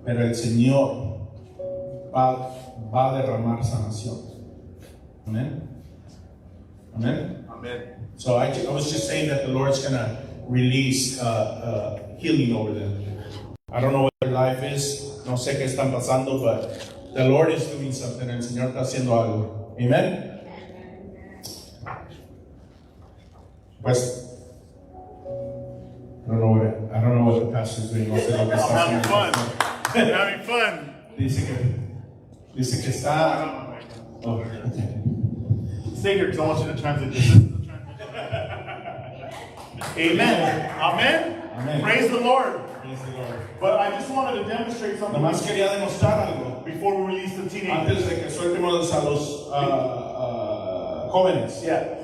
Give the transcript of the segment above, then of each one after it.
pero el Señor va a derramar sanación. Amen. Amen. Amen. So I was just saying that the Lord's gonna release healing over them. I don't know what their life is. No sé qué están pasando, but the Lord is doing something. El Señor está haciendo algo. Amen. Pues I don't know what the pastor's doing. No sé lo que está I'm haciendo. having fun. I'm having fun. Dice que está. Oh. Stay here because I want you to translate this. This is the translation. Amen. Amen. Amen. Praise the Lord. Praise the Lord. But I just wanted to demonstrate something Nomás quería demostrar algo before we release the teenagers. antes de que sueltemos a los jóvenes. Yeah.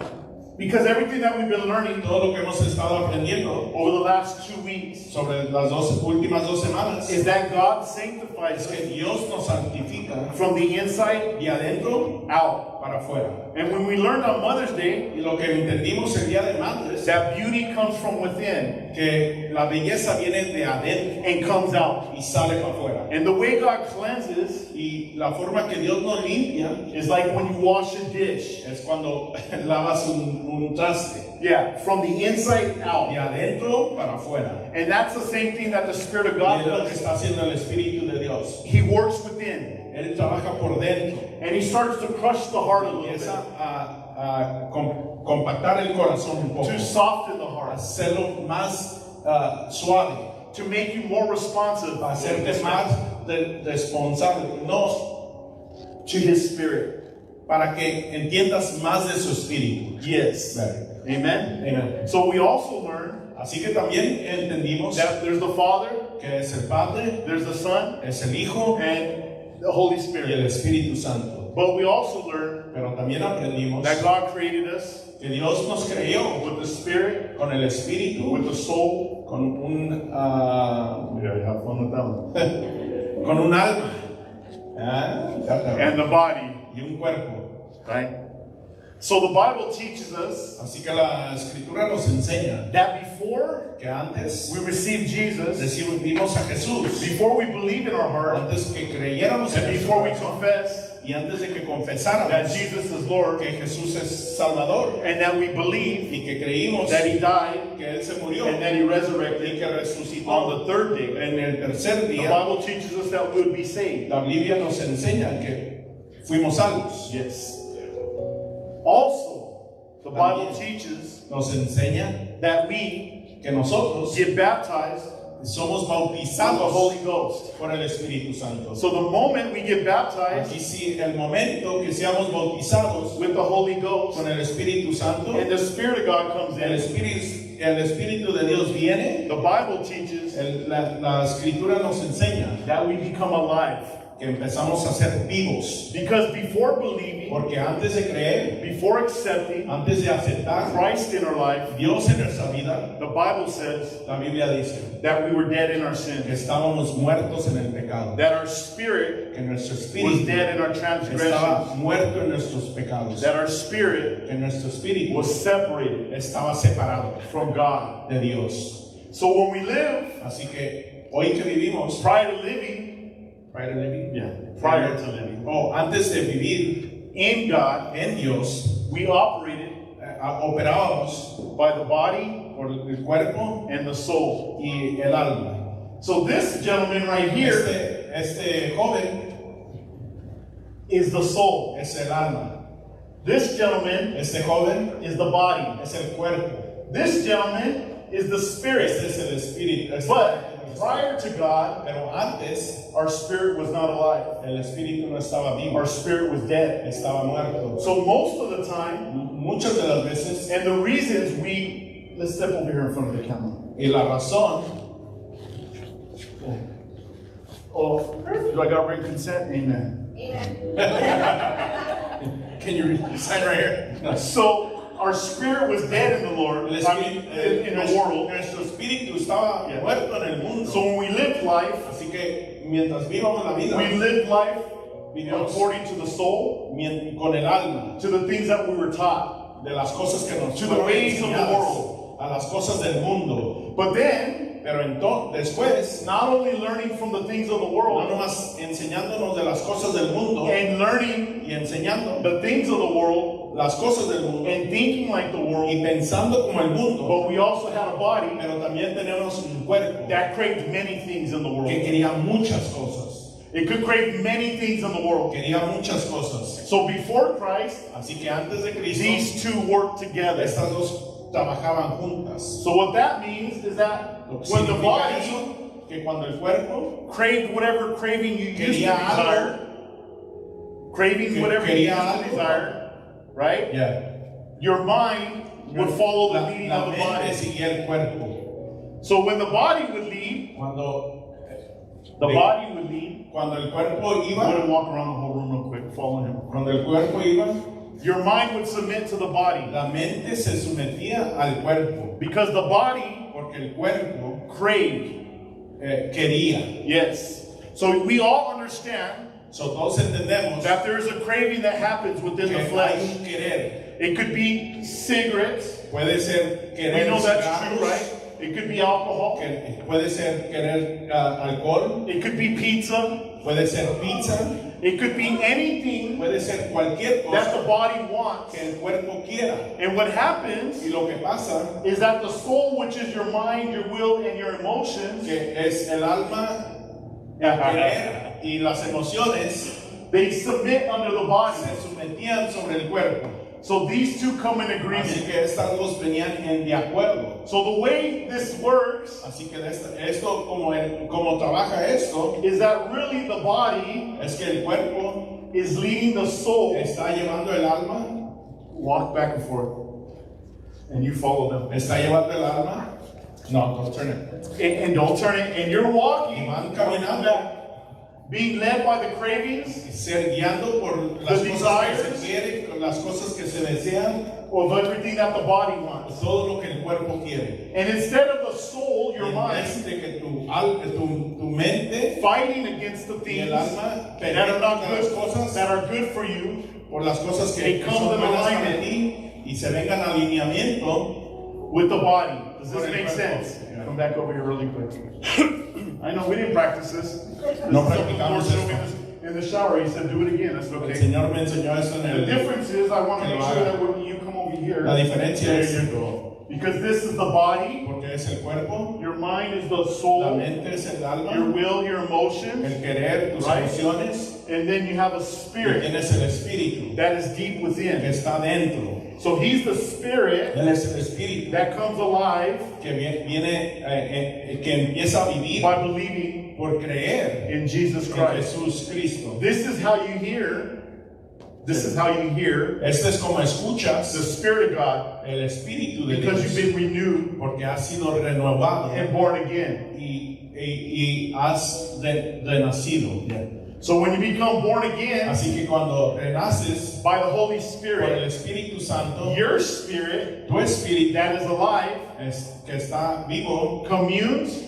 Because everything that we've been learning Todo lo que hemos estado aprendiendo over the last 2 weeks sobre las últimas 2 semanas is that God sanctifies es que us Dios nos santifica from the inside de adentro out. para afuera. And when we learned on Mother's Day Y lo que entendimos el día de madres, that beauty comes from within que la belleza viene de adentro and comes out. y sale para afuera. And the way God cleanses Y la forma que Dios nos limpia is like when you wash a dish. es cuando lavas un traste. Yeah, from the inside out. De adentro para afuera. And that's the same thing that the Spirit of Y God es lo que does. está haciendo el Espíritu de Dios. He works within. Él trabaja por dentro. And He starts to crush the heart a little Empieza bit. a compactar el corazón un poco. To soften the heart. Hacerlo más suave. To make you more responsive Hacerte más responsable. No, to His Spirit. para que entiendas más de su Espíritu. Yes. Ver. Amen. Amen. So we also learn Así que también entendimos that there's the Father, que es el Padre, there's the Son, es el Hijo and the Holy y el Spirit. Espíritu Santo. But we also learn Pero también aprendimos that God created us que Dios nos creó with the Spirit, con el Espíritu, with the soul. con un Yeah, have fun with that one. con un alma And the body, y un cuerpo. right? So the Bible teaches us Así que la Escritura nos enseña that before que antes we receive Jesus, recibimos a Jesús, before we believe in our heart, antes que creyéramos en and nuestro before we corazón, confess y antes de que that confesáramos Jesus is Lord, que Jesús es Salvador and that we believe y que creímos that He died que Él se murió and that He y resurrected que resucitó on the third day. en el tercer The día, Bible teaches us that we would be saved. la Biblia nos enseña que fuimos salvos. Yes. Also, the Bible teaches Nos enseña that we que nosotros get baptized somos with the bautizados Holy Ghost. por el Espíritu Santo. So the moment we get baptized Aquí sí, el momento que seamos bautizados with the Holy Ghost con el Espíritu Santo, and the Spirit of God comes el in, Espíritu de Dios viene, the Bible teaches la Escritura nos enseña that we become alive. que empezamos a ser vivos. Because before believing, Porque antes de creer, before accepting antes de aceptar Christ in our life, Dios en nuestra vida, the Bible says la Biblia dice that we were dead in our que sins, estábamos muertos en el pecado, that our spirit que nuestro was espíritu dead in our estaba transgressions, muerto en nuestros pecados, that our spirit que nuestro espíritu was separated estaba separado from God. de Dios. So when we live, Así que hoy que vivimos, prior to living, prior to living, prior to living, antes de vivir in God, en Dios, we operated operábamos by the body por el cuerpo and the soul. y el alma. So this gentleman right here Este joven is the soul. es el alma. This gentleman Este joven is the body. es el cuerpo. This gentleman is the spirit. Este es el espíritu. But prior to God, Pero antes our spirit was not alive. el espíritu no estaba vivo, Our spirit was dead. estaba muerto. So most of the time, Muchas de las veces, and the reasons let's step over here in front of the camera. y la razón, Oh, do I got written consent? Amen. can you sign right here? No. So our spirit was dead in the Lord, El in espíritu, the world. nuestro espíritu estaba muerto en el mundo. So when we lived life, Así que mientras vivamos la vida, we lived life vivimos according to the soul, con el alma, to the things that we were taught. de las cosas que nos To the fueron ways of the enseñadas, world. a las cosas del mundo. But then, Pero entonces, después, not only learning from the things of the no world nomás enseñándonos de las cosas del mundo and learning y enseñando the things of the world las cosas del mundo and thinking like the y world, pensando como el mundo, but we also had a body pero también tenemos un cuerpo that craved many things in the world. que quería muchas cosas, It could crave many things in the world. quería muchas cosas. So before Christ, Así que antes de Cristo, these two worked together. estas dos trabajaban juntas. So what that means is that Lo que when the significa body eso, que cuando el cuerpo craved whatever craving you used to quería desire, algo, craving que whatever you quería used to algo, desire, right? ya, Your mind would follow the leading la of the mente body. seguía el cuerpo. So when the body would lead, Cuando, the de- body would lead. cuando el cuerpo I'm iba, going to walk around the whole room real quick, follow him. cuando el cuerpo iba, Your mind would submit to the body la mente se sometía al cuerpo, because the body porque el cuerpo craved. quería. Yes. So we all understand So, todos entendemos that there is a craving that happens within que the hay flesh. un querer. It could be cigarettes. Puede ser We querer know that's cigarros, true, right? It could be alcohol. puede ser querer alcohol, It could be pizza. puede ser pizza, It could be anything puede ser cualquier that cosa the body wants. que el cuerpo quiera. And what happens Y lo que pasa is that the soul, which is your mind, your will, and your emotions, que es el alma, el querer y las emociones they submit under the body. se sometían sobre el cuerpo. So these two come in Así agreement. que estas dos venían en de acuerdo. So the way this works Así que esto como trabaja esto, is that really the body es que el cuerpo is leading the soul. está llevando el alma, Walk back and forth. And you follow them. está llevando el alma. No, don't turn it. And don't turn it. And you're Y walking, van caminando, being led by the cravings ser guiando por las The cosas que desires. se quieren, con las cosas que se desean, of everything that the body wants. todo lo que el cuerpo quiere. And instead of the soul, your En mind, vez de que tu mente fighting against the y things el alma that are peleen not por las good, cosas, that are good for you, por las cosas que They come son in buenas para alignment. ti y se vengan a alineamiento. with the body. Does Por this el make cuerpo. sense? Yeah. Come back over here really quick. I know we didn't practice this. No This is something the Lord practicamos showed me esto. this in the shower. He said, do it again. That's El okay. Señor me enseñó eso en The el. difference is I want to Que make lo sure haga. that when you come over here, La diferencia there es you go. Because this is the body, porque es el cuerpo, your mind is the la soul, mente es el your alma, will, your emotions, el querer, tus Right. emociones, and then you have a y spirit tienes el espíritu that is deep que within. está dentro. So he's the spirit Él es el espíritu that comes alive que que empieza a vivir by believing por creer in Jesus en Christ. Jesús Cristo. This is how you hear. This is how you hear Este es como the escuchas Spirit of God el espíritu de because Dios you've been renewed porque has sido renovado and born again. y has renacido. So when you become born again Así que cuando renaces by the Holy por el Spirit, Espíritu Santo, your spirit tu espíritu that is alive que está vivo communes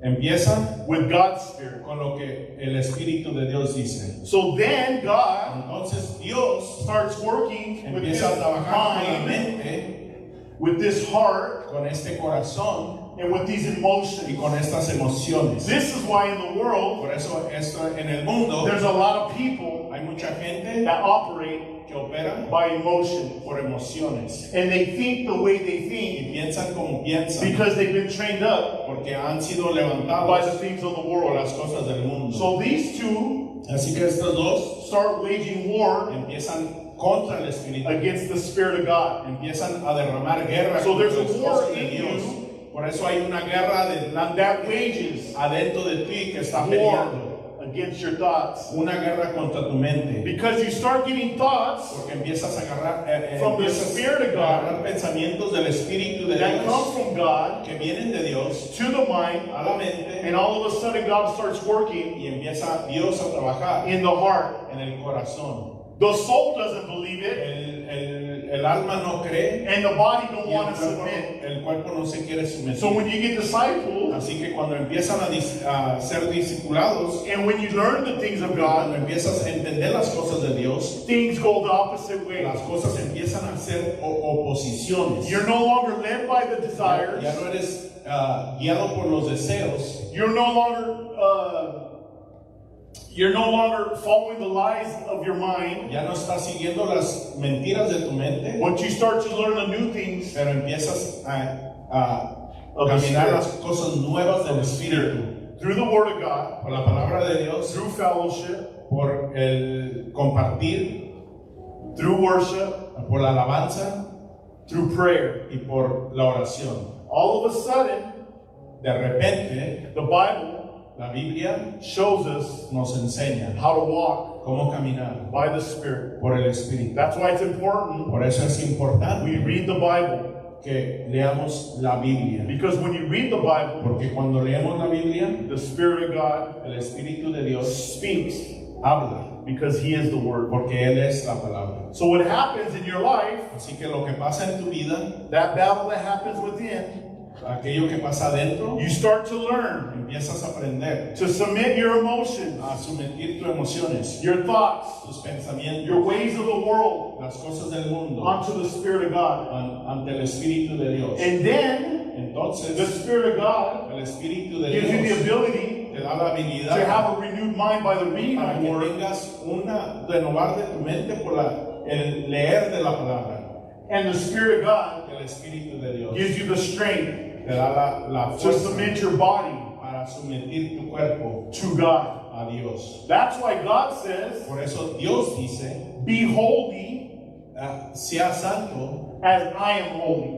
empieza with God's Spirit. con lo que el Espíritu de Dios dice. So then God Entonces Dios starts working with this empieza a trabajar con la mind, mente, with this heart, con este corazón and with these y emotions. con estas emociones. This is why in the world Por eso esto en el mundo there's a lot of people hay mucha gente that operate que opera by emotion. por emociones And they think the way they y think piensan como piensan because they've been trained up porque han sido by the levantados things of the por world. las cosas del mundo. So these two Así que estos dos start waging war empiezan contra el Espíritu, against the Spirit of God. empiezan a derramar guerra So there's contra las a war cosas de in Dios. you Por eso hay una guerra that wages adentro de ti que está war peleando, against your thoughts. una guerra contra tu mente. Because you start getting thoughts Porque empiezas a agarrar, From the empiezas Spirit of a God agarrar pensamientos del Espíritu de that come Dios from God que vienen de Dios to the mind, a la mente and all of a sudden God starts working y empieza Dios a trabajar in the heart. en el corazón. The soul doesn't believe it, El alma no cree and the body don't y want to submit. el cuerpo no se quiere someter. So when you get discipled, Así que cuando empiezan a ser discipulados, and when you learn the things of cuando God, empiezas a entender las cosas de Dios, things go the opposite way. las cosas empiezan a ser oposiciones. You're no longer led by the desires Ya no eres guiado por los deseos, you're no longer following the lies of your mind. ya no estás siguiendo las mentiras de tu mente, Once you start to learn the new things pero empiezas a of the caminar Spirit, las cosas nuevas del Espíritu, through the Word of God, por la palabra de Dios, through fellowship, por el compartir, through worship, por la alabanza through prayer. y por la oración. All of a sudden, De repente, the Bible la Biblia shows us nos enseña how to walk cómo caminar by the Spirit. por el Espíritu. That's why it's important Por eso es we importante read the Bible. que leamos la Biblia. Because when you read the Bible, Porque cuando leemos la Biblia, the Spirit of God el Espíritu de Dios speaks habla, because He is the Word. porque Él es la palabra. So what happens in your life, Así que lo que pasa en tu vida, that battle that happens within, aquello que pasa adentro, you start to learn empiezas a aprender to submit your emotions, a someter tus emociones, your thoughts, tus pensamientos, your ways of the world las cosas del mundo onto the Spirit of God. ante el Espíritu de Dios. And then Entonces, the Spirit of God el Espíritu de gives you the Dios ability te da la to habilidad have a renewed mind by the reading para of the que Word. tengas una renovar de tu mente por el leer de la palabra. And the Spirit of God El Espíritu de Dios gives you the strength te da la to fuerza submit your body para someter tu cuerpo to God. a Dios. That's why God says, Por eso Dios dice, be holy sea santo as I am holy.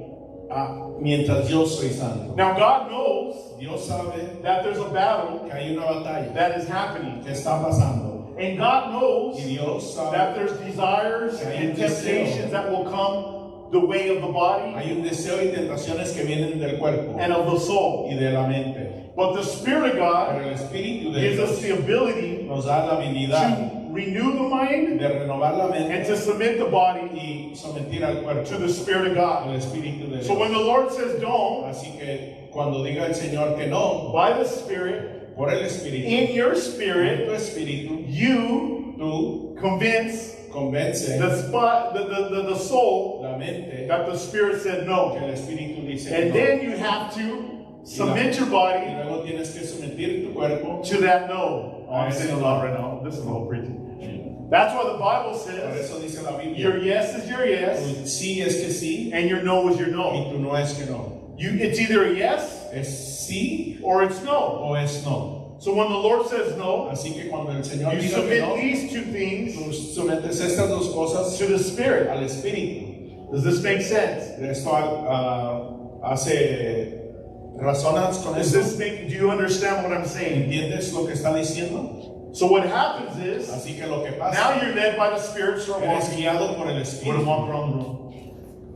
Mientras yo soy santo. Now God knows Dios sabe that there's a battle que hay una batalla that is happening. que está pasando. And God knows Y Dios that sabe there's desires que hay un and temptations that will come the way of the body hay un deseo y tentaciones que vienen del cuerpo and of the soul. y de la mente. But the Spirit of God Pero el Espíritu de gives us Dios the ability nos da la habilidad to renew the mind de renovar la and mente to submit the body y someter al cuerpo to the Spirit of God. al Espíritu de So when Dios. the Lord says don't, Así que cuando diga el Señor que no, by the Spirit, por el Espíritu, in your en spirit, tu espíritu, you tú convince convence the soul la mente that the Spirit said que no. el Espíritu dice que And no. then you have to submit your Y body luego tienes que someter tu cuerpo. to that no. Oh, I'm saying a lot right now. This is all preaching. That's why the Bible Por says eso dice la your Biblia, yes is your yes tu sí es que sí and your no is your y no. tu no es que no. It's either a yes Es sí or it's no. o es no. So when the Lord says no, Así que cuando el Señor you diga que submit no, these two things tú sometes estas dos cosas to the Spirit. al Espíritu. Does this make sense? Esto hace razonas con Does eso. this make? Do you understand what I'm saying? ¿Entiendes lo que está diciendo? So what happens is Así que lo que now pasa, you're led by the Spirit. Start eres walking. guiado por el We're Espíritu. gonna walk around the room.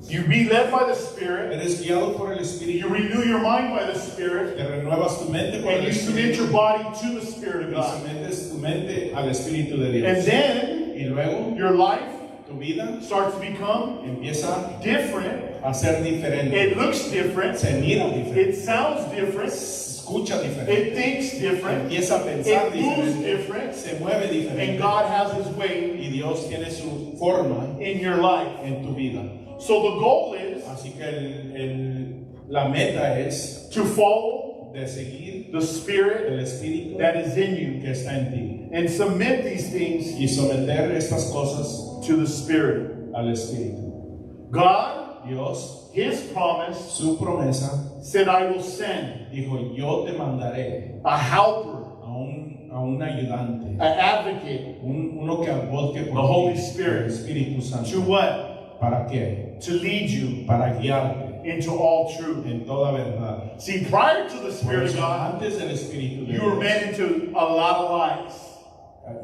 You be led by the Spirit. Eres guiado por el You Espíritu. renew your mind by the Spirit, Te renuevas tu mente por and el you submit Espíritu. your body to the Spirit of Y God. sometes tu mente al Espíritu de And Dios. then Y luego your life tu vida starts to become empieza different. a ser diferente. It looks different. Se mira diferente. It sounds different. Escucha diferente. It thinks different. Empieza a pensar It moves diferente. different. Se mueve And diferente. God has His way Y Dios tiene su forma in your life. en tu vida. So the goal is Así que la meta es to follow de seguir the Spirit el Espíritu that is in you que está en ti. and submit these things Y someter estas cosas to the Spirit. al Espíritu. God, Dios, His promise, su promesa, said, I will send dijo, yo te mandaré a helper, a un ayudante, an advocate, uno que abogue por The Holy ti, Spirit. el Espíritu to Santo. what? ¿Para qué? To lead you Para guiarte into all truth. en toda verdad. See, prior to the Por Spirit of eso, God, antes del Espíritu de you were Dios, led into a lot of lies.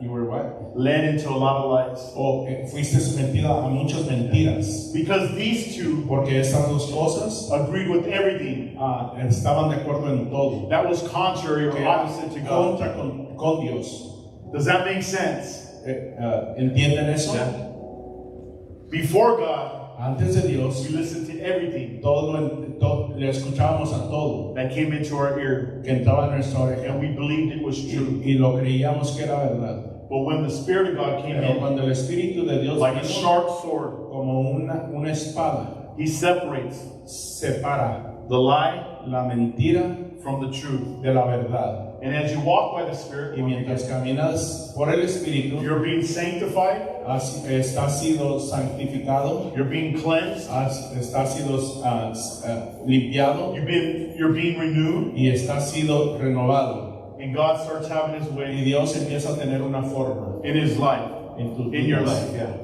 you were what? Led into a lot of lies. O fuiste sometida a muchas mentiras. Because these two Porque estas dos cosas agreed with everything estaban de acuerdo en todo. that was contrary or Que era opposite to God. contra con Dios. Does that make sense? ¿Entienden eso? Before God, Antes de Dios, we listened to everything le escuchábamos a todo that came into our ear, que entraba en nuestra oreja and we believed it was true. y lo creíamos que era verdad. But when the Spirit of God came Pero in, cuando el Espíritu de Dios like a vino sharp sword, como una espada, He separates separa the lie la mentira from the truth. de la verdad. And as you walk by the Spirit, Y mientras caminas por el Espíritu, you're being sanctified, estás sido santificado, you're being cleansed, estás sido limpiado you're being renewed, y estás sido renovado. and God starts having His Y way Dios empieza a tener una forma in His life, en tu in your vida. life. Yeah.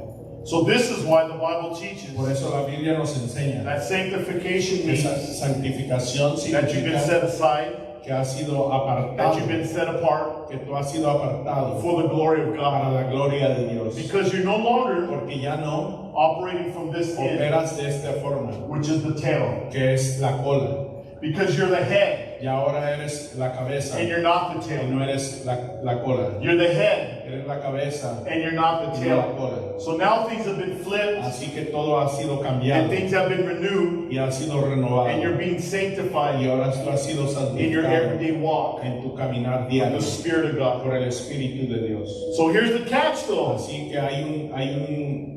So this is why the Bible teaches Por eso la Biblia nos enseña that sanctification que means esa santificación that you've been significa set aside, que has sido that apartado, you've been set apart que tú has sido apartado for the glory of para God. la gloria de Dios. Because you're no longer Porque ya no operating from this end, operas de esta forma, which is the tail. que es la cola. Because you're the head Y ahora eres la cabeza and you're not the y tail. no eres la cola. You're the head Eres la cabeza and you're not the y no la tail. cola. So now things have been flipped Así que todo ha sido and cambiado things have been renewed y ha sido renovado. and you're being Y sanctified ahora tú has sido in your santificado everyday walk en tu caminar by diario the Spirit of God. por el Espíritu de Dios. So here's the catch though. Así que hay un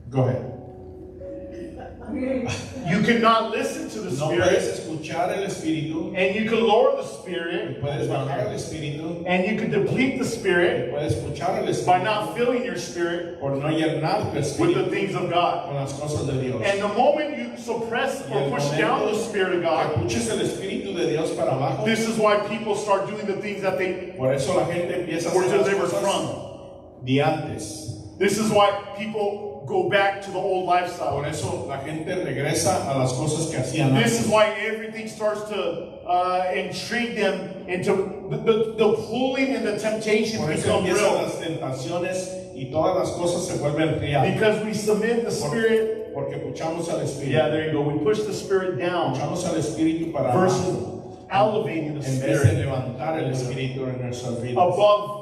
Go ahead. You cannot listen to the No puedes Spirit escuchar el Espíritu, and you can lower the y Spirit puedes bajar el Espíritu, and you can deplete the y Spirit puedes escuchar el by Espíritu not filling your spirit por no llenar tu with Espíritu the things of God. con las cosas de Dios. And the moment you suppress Y or el push down the Spirit of que God, escuches el Espíritu de Dios para abajo, this is why people start doing the things that they por eso la gente empieza a were hacer las delivered cosas from. de antes. This is why people go back to the old lifestyle. Por eso la gente regresa a las cosas que hacían This antes. is why everything starts to intrigue them into the pulling and the temptation Por eso become empiezan real. las tentaciones y todas las cosas se vuelven reales. Because we submit the Spirit. Porque escuchamos al Espíritu. Yeah, there you go. We push the Spirit down Escuchamos al Espíritu para versus abajo, elevating the en vez de Spirit levantar el Espíritu en nuestras vidas. above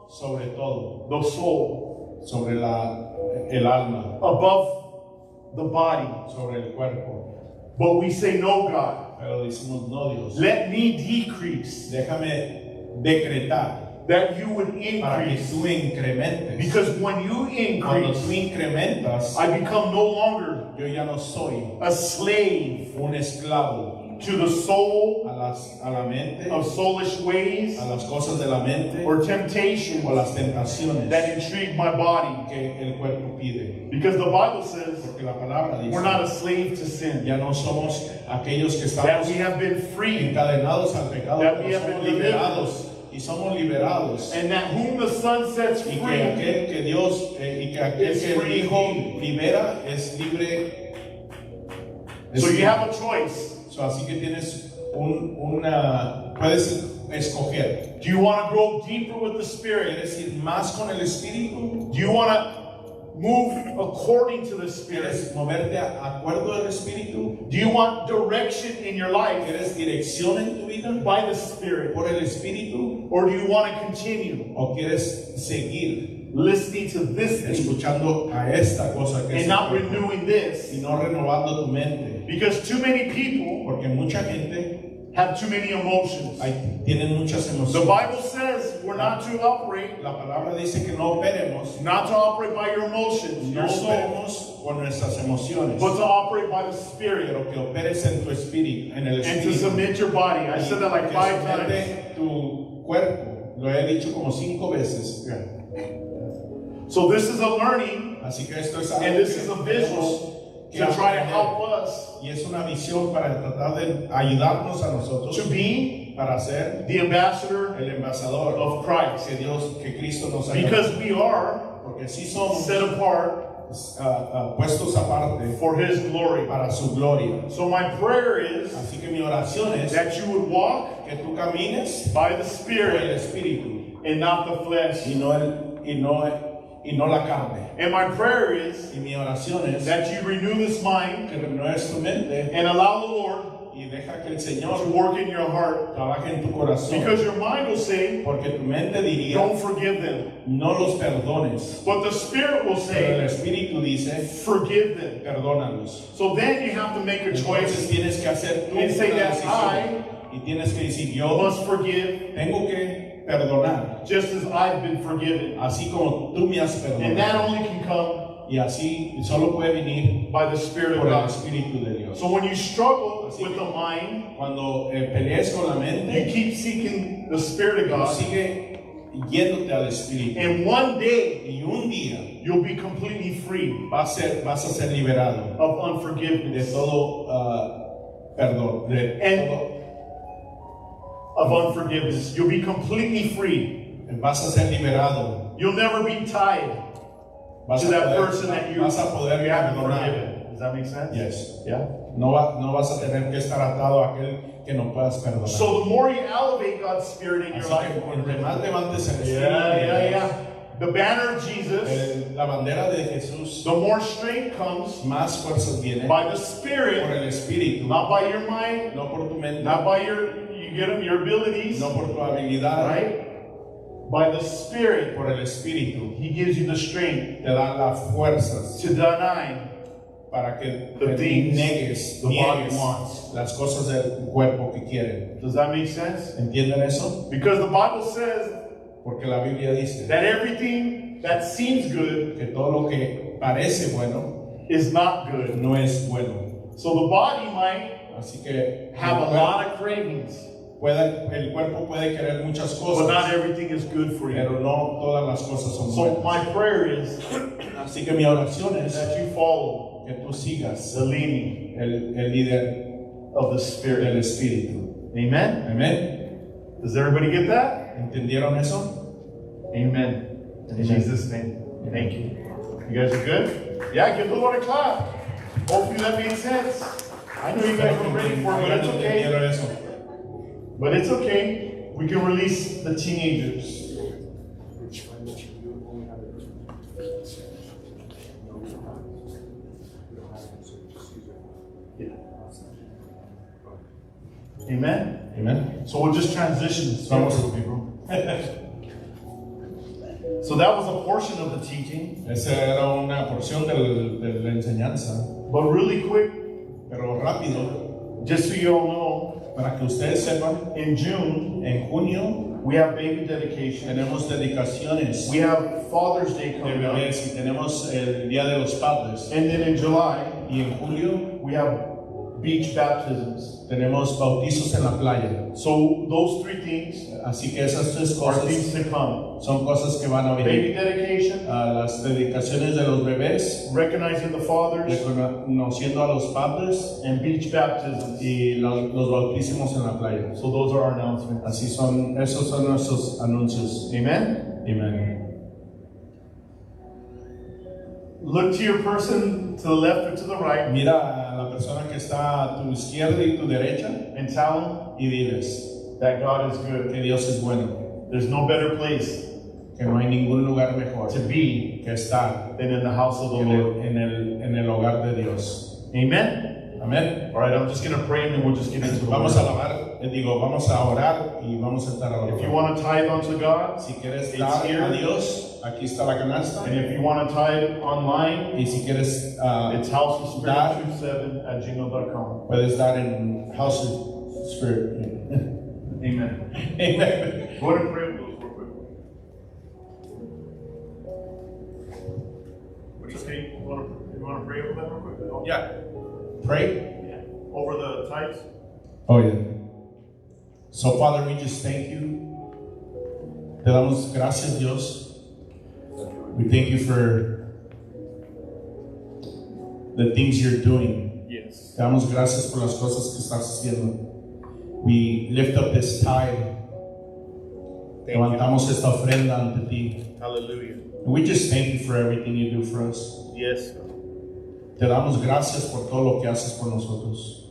Sobre todo, the soul, sobre el alma, above the body. sobre el cuerpo. But we say, no, God, Pero decimos, no, Dios, let me decrease déjame decretar that you would para que increase. tú incrementes. Because when you Cuando increase, tú incrementas, I become no longer yo ya no soy a slave un esclavo to the soul a la mente, of soulish ways a las cosas de la mente or temptations o a las tentaciones that intrigue my body. que el cuerpo pide. Because the Bible says Porque la palabra dice, we're not a slave to sin, ya no somos aquellos que that estamos we have been freed, encadenados al pecado, That we pero have somos been liberados y somos liberados. and that whom the Son sets Y que free aquel que Dios y que aquel is que el free Hijo indeed. libera es libre. Es So you libre. have a choice. So, así que tienes puedes escoger. Do you want to grow deeper with the Spirit? ¿Quieres ir más con el Espíritu? Do you want to move according to the Spirit? ¿Quieres moverte a acuerdo del Espíritu? Do you want direction in your life ¿Quieres dirección en tu vida by the Spirit? por el Espíritu? Or do you want to continue ¿O quieres seguir listening to this thing escuchando a esta cosa que and es not el cuerpo renewing y this? no renovando tu mente? Because too many people Porque mucha gente have too many emotions. tienen muchas The emociones. Bible says we're not to operate, La palabra dice que no operemos, not to operate by your emotions, no your soul, operemos con nuestras emociones, but to operate by the Spirit pero que operes en tu espíritu, en el and to espíritu. submit your body. I said that like Que 5 times. somete tu cuerpo, lo he dicho como 5 veces. So this is a learning, Así que esto es algo and this que is a tenemos visual que to try to aprender. help us Y es una visión para tratar de ayudarnos a nosotros to be para ser the ambassador el embajador of Christ. que Cristo nos ha dado. Because we are Porque sí somos set apart puestos aparte for His glory. para su gloria. So my prayer is Así que mi oración es that you would walk que tú camines by the por el Spirit Espíritu and not the flesh. y no la carne. And my prayer is Y mi oración es that you renew this mind que renueves tu mente and allow the Lord y deja que el to Señor work in your heart. trabaje en tu corazón. Because your mind will say, Porque tu mente diría, don't forgive them. no los perdones. But the Spirit will Pero el say, Espíritu dice, forgive them. perdónalos. So then you have to make a Entonces choice tienes que hacer tú and say una that decisión. Y tienes que decir, yo must forgive tengo que perdonar, just as I've been forgiven. así como tú me has And that perdonado. only can come Y así solo puede venir by the Spirit of por el God. Espíritu de Dios. So when you struggle with the mind, Cuando pelees con la you mente, keep seeking the Spirit of God, sigue yéndote al Espíritu. and one day Y un día you'll be completely free vas a ser liberado of de unforgiveness. todo perdón, de And- todo. Of unforgiveness. You'll be completely free. Vas a ser liberado. You'll never be tied Vas to a that poder, person that you vas a poder haven't perdonar. forgiven. Does that make sense? Yes. Yeah. No vas a tener que estar atado a aquel que no puedas perdonar. So the more you elevate God's Spirit in your Así life, que entre más levantes el yeah. The banner of Jesus, la bandera de Jesús, the more strength comes más fuerzas vienen by the por Spirit, el Espíritu, not by your mind, no por tu mente, not by your abilities, no por tu habilidad, right? By the Spirit, por el Espíritu. He gives you the strength Te da las fuerzas to deny para que the things niegues the body wants. las cosas del cuerpo que quiere. Does that make sense? ¿Entienden eso? Because the Bible says Porque la Biblia dice that everything that seems good que todo lo que parece bueno is not good. no es bueno. So the body might Así que have a lot of cravings, el cuerpo puede querer muchas but not cosas, everything is good for you. pero no todas las cosas son So buenas. my prayer is Así que mi oración es that you follow que tú sigas the leading el líder of the del Spirit. Espíritu. Amen? Amén. Does everybody get that? ¿Entendieron eso? Amen. In Amen. Jesus' name. Thank you. You guys are good? Yeah, give the Lord a clap. Hopefully that made sense. I know you guys were ready for it, but it's okay. ¿Entendieron eso? But it's okay. We can release the teenagers. Yeah. Amen. Amén. So we'll just transition. Vamos a people. So that was a portion of the teaching. Esa era una porción de la enseñanza, But really quick, pero rápido, just so you all know, para que ustedes sepan, in June, en junio we have baby dedication. tenemos dedicaciones We have Father's Day de coming up. bebés y tenemos el Día de los Padres. And then in July, Y en julio we have beach baptisms. tenemos bautizos en la playa. So those three things Así que esas tres are cosas things to come. son cosas que van a Baby venir. dedication, Las dedicaciones de los bebés, recognizing the fathers, reconociendo a los padres and beach baptisms. y los bautismos en la playa. So those are our announcements. Así son, esos son nuestros anuncios. Amen? Amén. Look to your person to the left or to the right Mira a la persona que está a tu izquierda y tu derecha and tell y diles them that God is good. que Dios es bueno, There's no better place que no hay ningún lugar mejor to be que estar than in the house of the en Lord. en el hogar de Dios. Amen? Amén. All right, I'm just going to pray and then we'll just get into the Vamos a word. alabar, vamos a orar y vamos a estar a If you orar. want to tithe unto God, Si quieres it's dar here. a Dios, aquí está la canasta. And if you want to tithe online, Y si quieres it's houseofspirit27@gmail.com. puedes dar en House of Spirit. Amen. Amen. Go ahead and pray with those real quick. It's okay. You want to pray over that real quick? Yeah. Pray. Over the tithes? Oh, yeah. So, Father, we just thank you. Te damos gracias, Dios. We thank you for the things you're doing. Yes. Te damos gracias por las cosas que estás haciendo. We lift up this tithe. Levantamos esta ofrenda ante ti. Hallelujah. And we just thank you for everything you do for us. Yes. Te damos gracias por todo lo que haces por nosotros.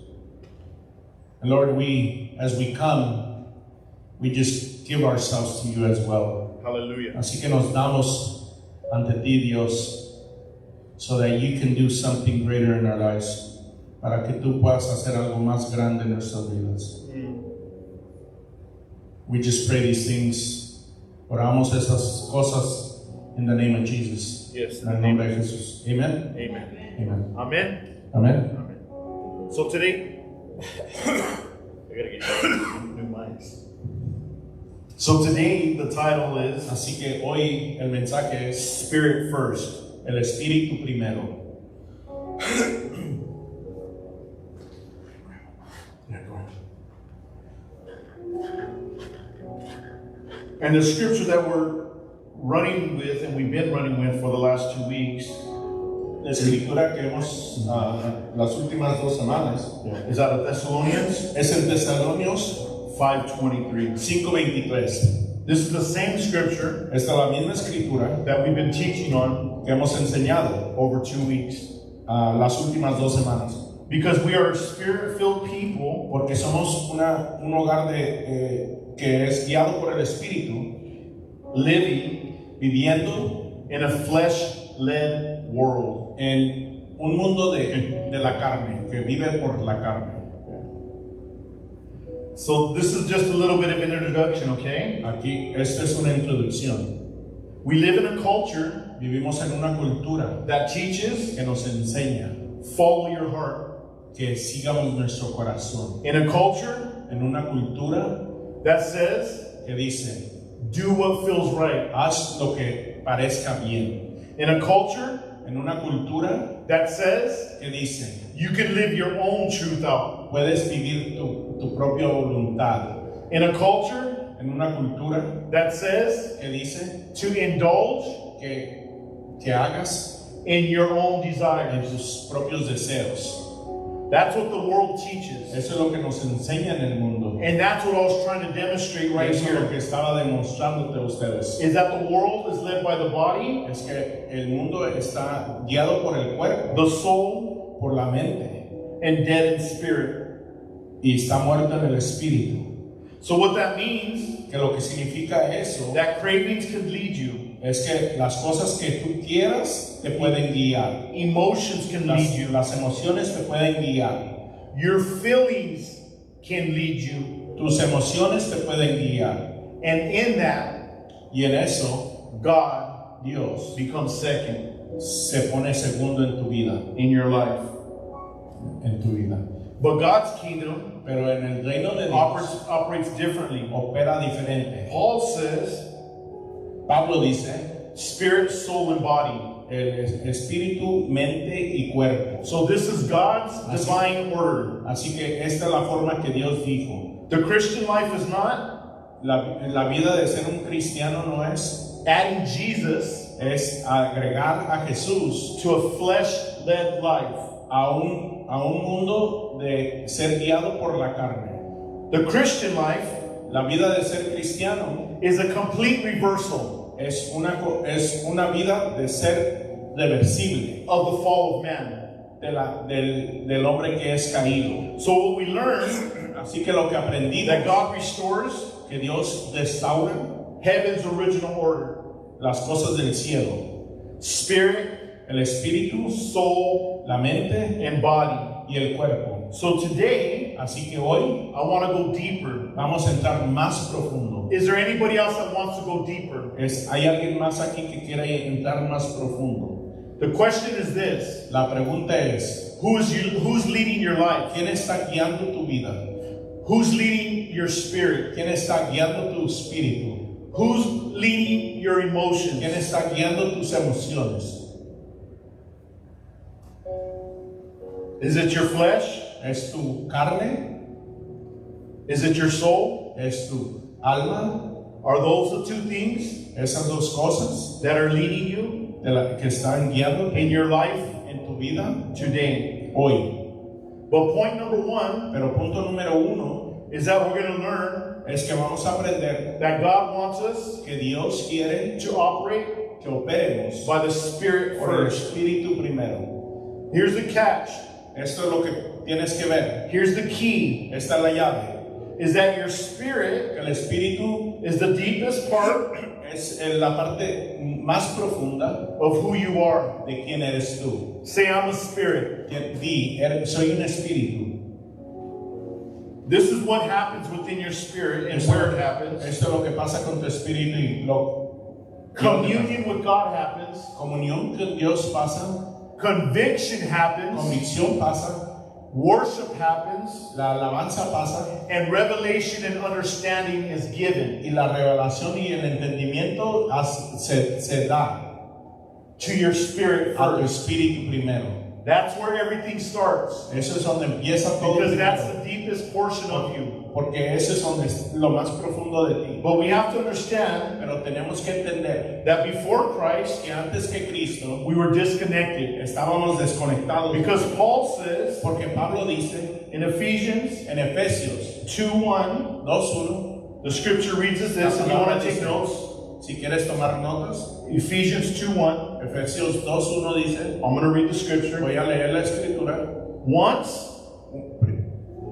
And Lord, as we come, we just give ourselves to you as well. Hallelujah. Así que nos damos ante ti, Dios, so that you can do something greater in our lives, para que tú puedas hacer algo más grande en nuestras vidas. We just pray these things. Oramos esas cosas in the name of Jesus. Yes. En el nombre de Jesús. Amen. Amen. Amen. Amen. Amen. Amen. So today, I gotta get new mics. So today, the title is Así que hoy el mensaje es Spirit First. el espíritu primero. And the scripture that we're running with, and we've been running with for the last 2 weeks, La escritura que hemos las últimas 2 semanas is out of Thessalonians es en Tesalonios 5:23. 5:23. This is the same scripture Esta es la misma escritura that we've been teaching on que hemos enseñado over 2 weeks. las últimas 2 semanas. Because we are a spirit-filled people, Porque somos un hogar que es guiado por el Espíritu, living viviendo in a flesh-led world. en un mundo de la carne, que vive por la carne. So this is just a little bit of an introduction, okay? Aquí, esta es una introducción. We live in a culture Vivimos en una cultura that teaches, que nos enseña follow your heart. que sigamos nuestro corazón. In a culture En una cultura that says, que dice, do what feels right. haz lo que parezca bien. In a culture En una cultura that says, que dice, you can live your own truth out. puedes vivir tu propia voluntad. In a culture En una cultura that says que dice to indulge que hagas in your own en desires. tus propios deseos. That's what the world teaches. Eso es lo que nos enseña en el mundo. And that's what I was trying to demonstrate right Eso es lo here. que estaba demostrándote a ustedes. Is that the world is led by the body, Es que el mundo está guiado por el cuerpo, the soul, por la mente, and dead in spirit. y está muerto en el espíritu. So what that means, Que lo que significa eso that cravings can lead you. es que las cosas que tú quieras te pueden guiar. Emotions can lead you. Las emociones te pueden guiar. Your feelings can lead you. Tus emociones te pueden guiar. And in that, Y en eso, God Dios becomes second se pone segundo en tu vida. in your life. En tu vida. But God's kingdom Pero en el reino de Dios operates differently. opera diferente. Paul says, Pablo dice, spirit, soul, and body. el espíritu, mente y cuerpo. So this is God's divine order. Así que esta es la forma que Dios dijo. The Christian life is not La vida de ser un cristiano no es adding Jesus agregar a Jesús to a flesh-led life. a un mundo de ser guiado por la carne. The Christian life La vida de ser cristiano is a complete reversal es una vida de ser reversible of the fall of man. del hombre que es caído. So what we learn, Así que lo que aprendí that God restores que Dios restaura heaven's original order. las cosas del cielo, Spirit, el espíritu, soul, la mente and body. y el cuerpo. So today, Así que hoy I want to go deeper. vamos a entrar más profundo. Is there anybody else that wants to go deeper? ¿Hay alguien más aquí que quiere entrar más profundo? The question is this: La pregunta es, who's leading your life? ¿quién está guiando tu vida? Who's leading your spirit? ¿Quién está guiando tu espíritu? Who's leading your emotions? ¿Quién está guiando tus emociones? Is it your flesh? ¿Es tu carne? Is it your soul? ¿Es tu alma? Are those the two things Esas dos cosas that are leading you que están guiando in your life en tu vida today? hoy. But point number one Pero punto número 1 is that we're going to learn es que vamos a aprender that God wants us que Dios quiere to operate que operemos by the Spirit por el first. espíritu primero. Here's the catch. Esto es lo que tienes que ver. Here's the key. Esta es la llave. Is that your spirit Que el espíritu is the deepest part es en la parte más profunda of who you are. de quién eres tú. Say, I'm a spirit. Soy un espíritu. This is what happens within your spirit and where it happens. Esto es lo que pasa con tu espíritu y Communion with God happens. comunión con Dios pasa, Conviction happens. convicción pasa, Worship happens. la alabanza pasa And revelation and understanding is given y la revelación y el entendimiento se da to your spirit a tu first. espíritu primero. That's where everything starts. Eso es donde empieza todo. Because that's the deepest portion of you. Porque eso es donde es lo más profundo de ti. But we have to understand Pero tenemos que entender that before Christ, que antes que Cristo we were disconnected. estábamos desconectados. Because Paul says Porque Pablo dice in Ephesians en Efesios 2:1, 2:1, the scripture reads us this, if you want to take notes. si quieres tomar notas, Ephesians 2:1, Efesios 2:1 dice, I'm going to read the scripture. voy a leer la escritura.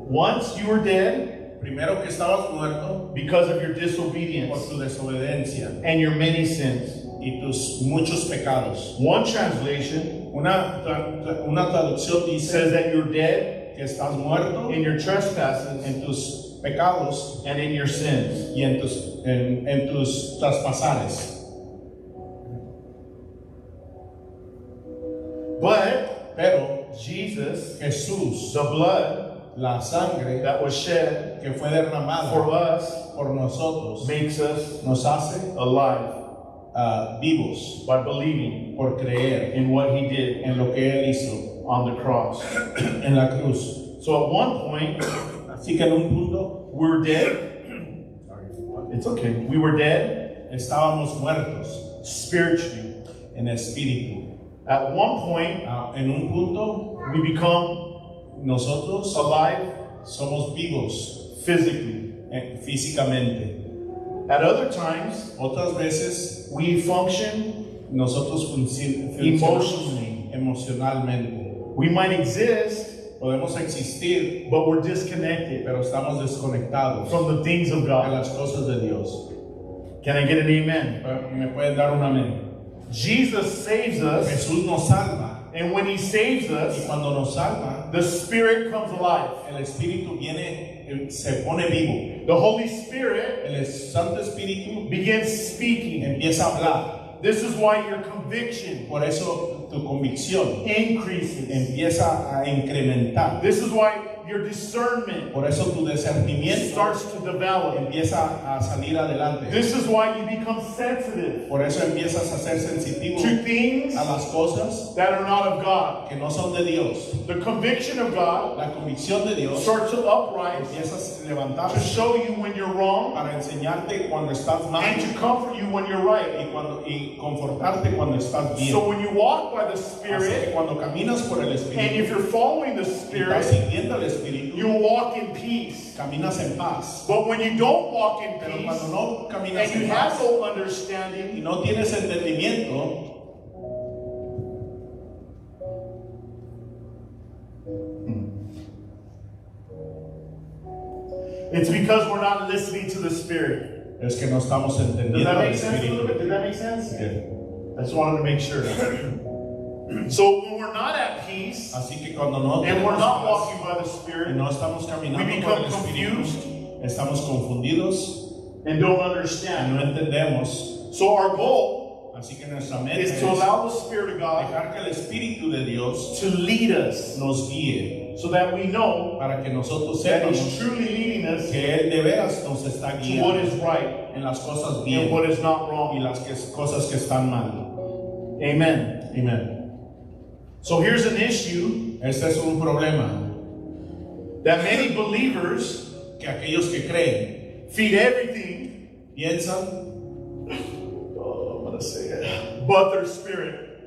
Once you were dead Primero que estabas muerto because of your por disobedience tu desobediencia and your many sins. y tus muchos pecados. One translation Una traducción dice says that you're dead que estás muerto in your trespasses en tus pecados and in your sins. y en tus traspasares. But Pero Jesus, Jesús, the blood la sangre that was shed que fue derramada for us, por nosotros, makes us nos hace alive vivos by believing por creer in what he did en lo que Él hizo on the cross. en la cruz. So at one point, Así que en un punto we were dead. It's okay. We were dead estábamos muertos spiritually. en espíritu. At one point, En un punto we become nosotros alive somos vivos physically. físicamente. At other times, Otras veces we function nosotros emotionally. emocionalmente. We might exist, Podemos existir, but we're disconnected pero estamos desconectados from the things of de God. las cosas de Dios. Can I get an amen? ¿Me pueden dar un amén? Jesus saves us, Jesús nos salva and when he saves y us, cuando nos salva, the Spirit comes alive. el Espíritu se pone vivo. The Holy Spirit El Santo Espíritu begins speaking. empieza a hablar. This is why your conviction Por eso tu convicción increases. empieza a incrementar. This is why your discernment Por eso tu discernimiento starts to develop. empieza a salir adelante. This is why you become sensitive Por eso empiezas a ser sensitivo to things a las cosas that are not of God. que no son de Dios. The conviction of God La convicción de Dios starts to uprise empiezas a to levantarse show you when you're wrong para enseñarte cuando estás mal and to comfort you when you're right. y confortarte cuando estás bien. So when you walk by the Así que Spirit, cuando caminas por el and Espíritu if you're following the y estás Spirit, siguiendo el Espíritu, you'll walk in peace. caminas en paz. But when you don't walk in Pero peace, cuando no caminas and you en have paz no y understanding, no tienes entendimiento, it's because we're not listening to the Spirit. es que no estamos Does entendiendo that al make sense a little bit? Espíritu. Did that make sense? Okay. I just wanted to make sure. So when we're not at peace, Así que cuando no and we're tenemos not paz walking by the y Spirit, no estamos we caminando por el become Espíritu, confused estamos confundidos and don't y understand. no entendemos. So our goal Así que nuestra meta is es to allow the Spirit of God dejar que el Espíritu de Dios to lead us nos guíe so that we know para que nosotros that sepamos He's truly leading us que Él de veras nos está to what guiando is right en las cosas and bien what is not y wrong. las cosas que están mal. Amen. Amén. So here's an issue Este es un problema that many believers que aquellos que creen feed everything, piensan I'm going to say it, but their spirit.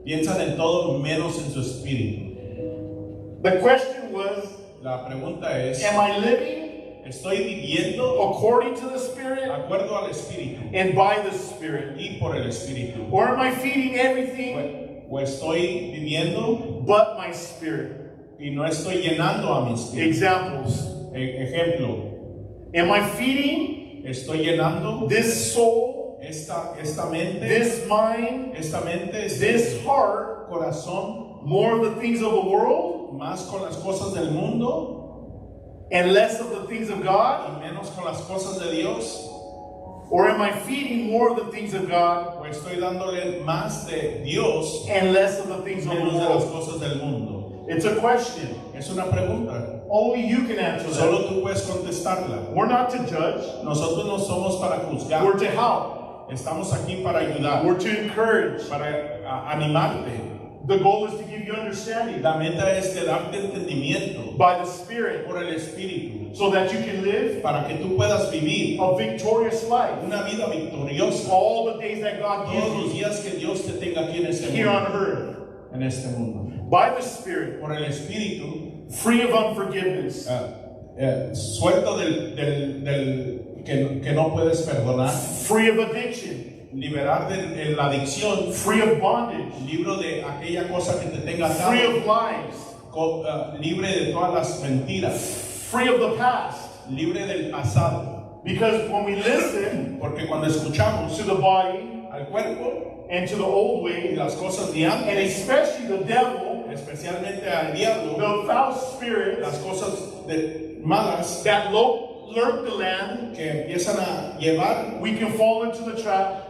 en todo menos en su espíritu. The question was, La pregunta es, am I living ¿estoy viviendo according to the Spirit de acuerdo al espíritu and by the Spirit? y por el espíritu? Or am I feeding everything ¿O estoy viviendo but my spirit? y no estoy llenando a mi espíritu? Examples. Ejemplo, Am I feeding estoy llenando this soul, esta mente, this mind, este this heart corazón more of the things of the world más con las cosas del mundo and less of the things of God? y menos con las cosas de Dios? Or am I feeding more of the things of God ¿O estoy dándole más de Dios and less of the things y of the menos de las world? cosas del mundo? It's a question. Es una pregunta. Only you can answer that. Solo tú puedes contestarla. We're not to judge. Nosotros no somos para juzgar. We're to help. Estamos aquí para ayudar, We're to encourage. para animarte. The goal is to give you understanding La meta es de darte entendimiento by the Spirit por el Espíritu, so that you can live para que tú puedas vivir a victorious life una vida victoriosa all the days that God todos gives los you días que Dios te tenga aquí en este here on mundo. earth. En este mundo. By the Spirit, Por el Espíritu, free of unforgiveness, suelto del que no puedes perdonar, free of addiction, liberar de la adicción, free of bondage, libro de aquella cosa que te tenga free atado, of lies, libre de todas las mentiras, free of the past. libre del pasado. Because when we listen Porque cuando escuchamos to the body al cuerpo and to the old y way, las cosas de and antes, especially the devil, especialmente al diablo, the foul spirits las cosas malas that lurk the land, que empiezan a llevar, we can fall into the trap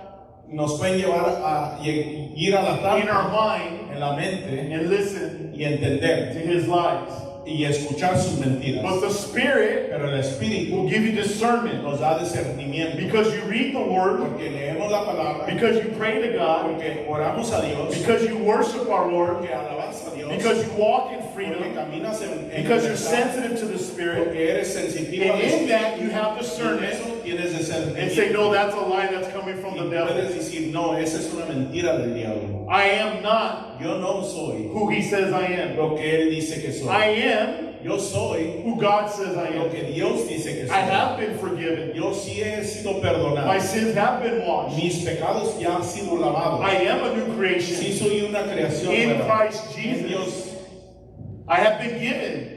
nos pueden llevar a ir a la in our trampa mind en la mente and listen y entender to his lies. y escuchar sus mentiras. But the Spirit Pero el Espíritu will give you discernment nos da discernimiento because you read the Word, porque leemos la palabra, because you pray to God, porque oramos a Dios, because you worship our Lord, porque alabas a Dios, because you walk in porque freedom, caminas en because you're libertad, sensitive to the Spirit. porque eres sensitivo And al in Espíritu. that you have Y en discernment eso tienes and discernimiento. say, no, that's a lie that's coming from the Y devil. puedes decir, no, esa es una mentira del diablo. I am not Yo no soy who he says I am. lo que él dice que soy. I am Yo soy who God says I lo am. que Dios dice que soy. I have been forgiven. Yo sí he sido My perdonado. sins have been washed. Mis pecados ya han sido lavados. I am a new creation Sí soy una creación in nueva. Christ En Jesus. Dios I have been given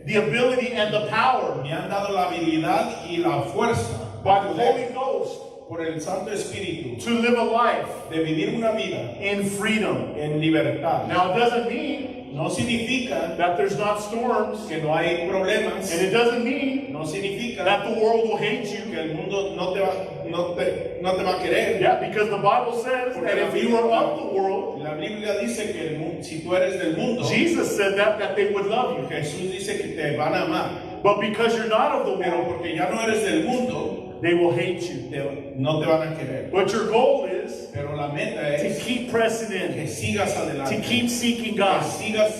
the ability and the power me han dado la habilidad y la fuerza by the Holy Ghost por el Santo Espíritu to live a life de vivir una vida in freedom. en libertad. Now, it doesn't mean No significa that there's not storms, que no hay problemas. and it doesn't mean No significa that the world will hate que you. el mundo no te va a querer. Yeah, because the Bible says that if you are of the world, La Biblia dice que si tú eres del mundo, Jesus said that they would love you. Jesús dice que te van a amar. But because you're not of the Pero world, porque ya no eres del mundo, they will hate you. no te van a querer. But your goal is Pero la meta to es keep pressing que in, sigas to adelante, keep seeking que God, sigas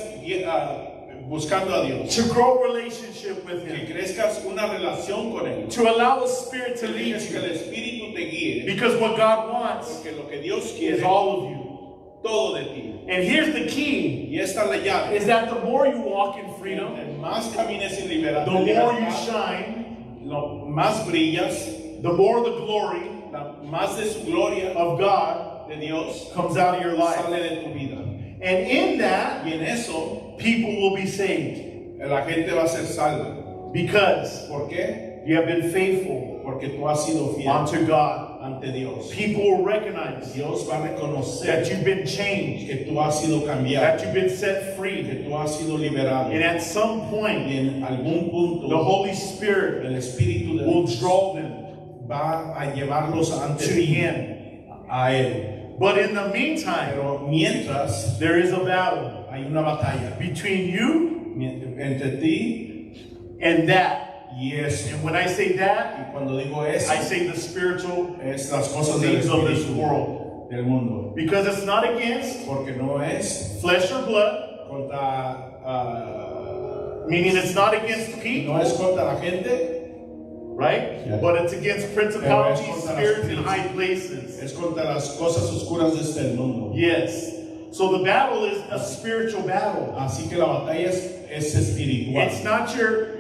buscando a Dios, to grow relationship with que Him, crezcas una relación con Él, to allow the Spirit to que lead dejes que you. el Espíritu te guíe, Because what God wants porque lo que Dios is quiere, all of you. todo de ti. And here's the key, Y esta es la llave. is that the more you walk in freedom, El más camines en libertad, the more you shine, lo más brillas, the more the glory más de su gloria of God de Dios comes out of your life. sale de tu vida. And in that, Y en eso people will be saved. la gente va a ser salva. Because ¿Por qué? you have been faithful Porque tú has sido fiel unto God. ante Dios. People will recognize Dios va a that reconocer you've been changed, que tú has sido cambiado, that you've been set free. que tú has sido liberado. And at some Y point, en algún punto the Holy Spirit el Espíritu de will Dios draw them va a llevarlos ante to Him. a Él. But in the meantime, Pero mientras there is a battle hay una batalla between you entre ti and that. y eso. And when I say that, Y cuando digo eso, I say the spiritual es las cosas del things of this Espíritu world. del mundo. Because it's not against Porque no es flesh or blood, contra, meaning it's not against no people, es contra la gente, right? Yeah. But it's against principalities, spirits in high places. es contra las cosas oscuras de este mundo. Yes. So the battle is a spiritual battle. Así que la batalla es espiritual. It's not your,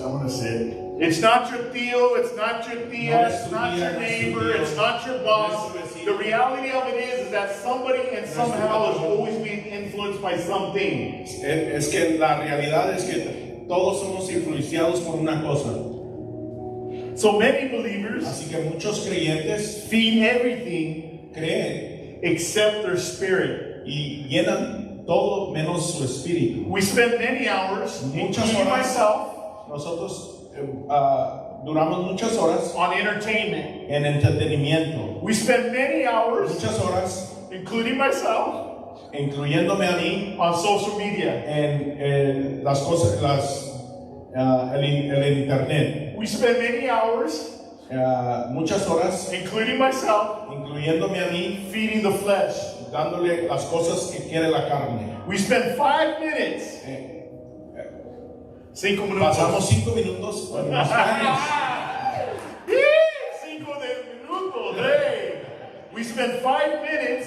I want to say it. It's not your tío, it's not your tía, it's not your neighbor, it's not your boss. The reality of it is that somebody and somehow is always being influenced by something. Es que la realidad es que todos somos influenciados por una cosa. So many believers Así que muchos creyentes feed everything creen except their spirit. y llenan todo menos su espíritu. We spend many hours, Muchas including horas. myself, Nosotros duramos muchas horas on entertainment. en entretenimiento. We spend many hours, Muchas horas, including myself, incluyéndome a mí, on social media. en las cosas, el internet. We spend many hours muchas horas, including myself, incluyéndome a mí, feeding the flesh. dándole las cosas que quiere la carne. We spend 5 minutes. 5 minutos. Pasamos 5 minutos con los planes. 5 minutos. Hey. We spend 5 minutes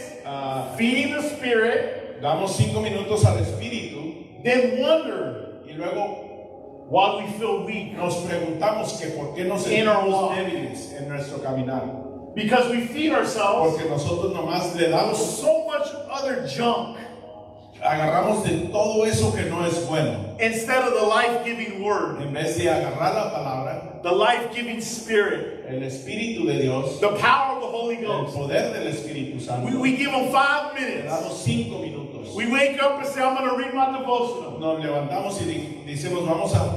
feeding the Spirit, Damos 5 minutos al Espíritu then wonder y luego why we feel weak. nos preguntamos que por qué nos In our sentimos walk. débiles en nuestro caminar. Because we feed ourselves Porque nosotros nomás le with damos, so much other junk agarramos de todo eso que no es bueno. instead of the life-giving Word, En vez de agarrar la palabra, the life-giving Spirit, el Espíritu de Dios, the power of the Holy el Ghost. poder del Espíritu Santo, We give them 5 le minutes. damos 5 minutos. We wake up and say, I'm going to read my devotional. Nos levantamos y decimos,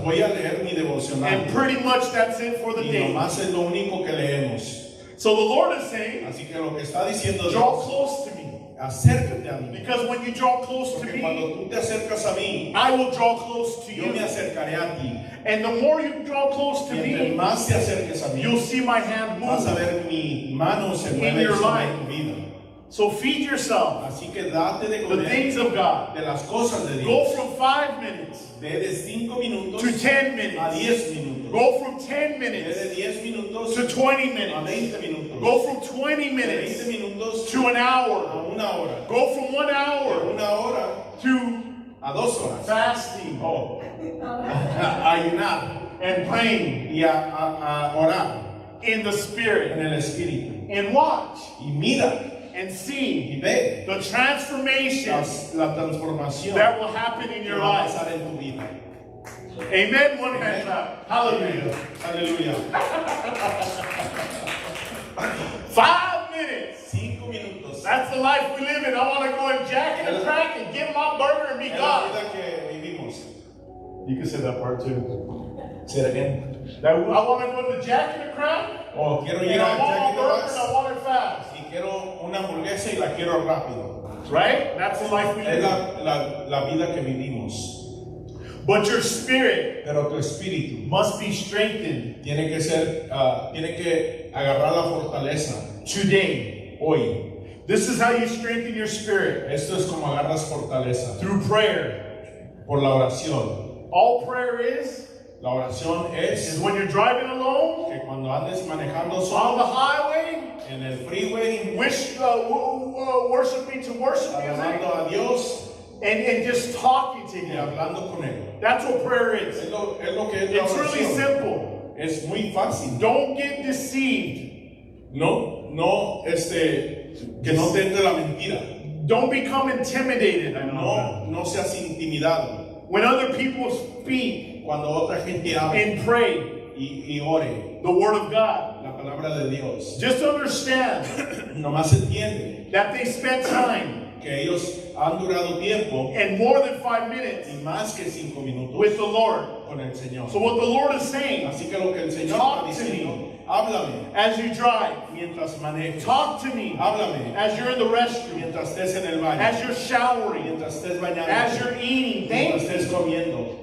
voy a leer mi devocional. And pretty much that's it for the Y day. nomás es lo único que leemos. So the Lord is saying, Así que lo que está diciendo draw Dios, close to me. acércate a mí. Because when you draw close to Porque cuando me, tú te acercas a mí, I will draw close to yo me you. acercaré a ti. And the more you draw close to Y entre me, más te acerques a mí, you'll see my hand vas a move. ver mi mano se In mueve your sobre life. tu vida. So feed yourself Así que date de the comer things of God. de las cosas de Go Dios. from 5 minutes De 5 minutos to 10 a minutes. 10 minutos. Go from 10 De minutes 10 minutos to 20 a minutes. 20 minutos. Go from 20 De 20 minutes minutos to an a hour. 1 hora. Go from 1 De hour 1 hora to a 2 horas. fasting Oh. A ayunar and praying y a orar in the en Spirit. el Espíritu. And watch Y mira and see y ve the transformation la transformación that will happen in que your va a life. pasar en tu vida. Amen. One hand clap. Hallelujah. Aleluya. 5 minutes. 5 minutos. That's the life we live in. I want to go and jack and crack and get my burger and be Es la God. vida que vivimos. You can say that part too. Say it again. That I want to go to Jack and Crack, Oh, quiero and ir I a want Jack my in the burger Box and I want it fast. y quiero una hamburguesa y la quiero rápido. Right? That's the life we Es live in. la vida que vivimos. But your spirit Pero tu espíritu must be strengthened tiene que ser, tiene que agarrar la fortaleza today. hoy. This is how you strengthen your spirit, Esto es como agarras fortaleza through prayer. por la oración. All prayer is La oración es when you're driving alone que cuando andes manejando on solo the highway, en el freeway, worshiping to worship music, alabando a Dios and just talking to y Him. hablando con Él. That's what prayer is. Es lo que es la It's really oración. simple. Es muy fácil. Don't get deceived. Que no te entre la mentira. Don't become intimidated. I know. No seas intimidado. When other people speak Cuando otra gente habla and pray y ore the word of God, la palabra de Dios, just understand nomás entiende that they spent time que ellos han durado tiempo and more than 5 minutes y más que 5 minutos with the Lord. con el Señor. So what the Lord is saying, Así que lo que el Señor Talk está to diciendo, háblame as you drive, mientras manejes, talk to me háblame as you're in the restroom, mientras estés en el baño, as you're showering, mientras estés bañando, as you're eating. mientras Thank you. estés comiendo.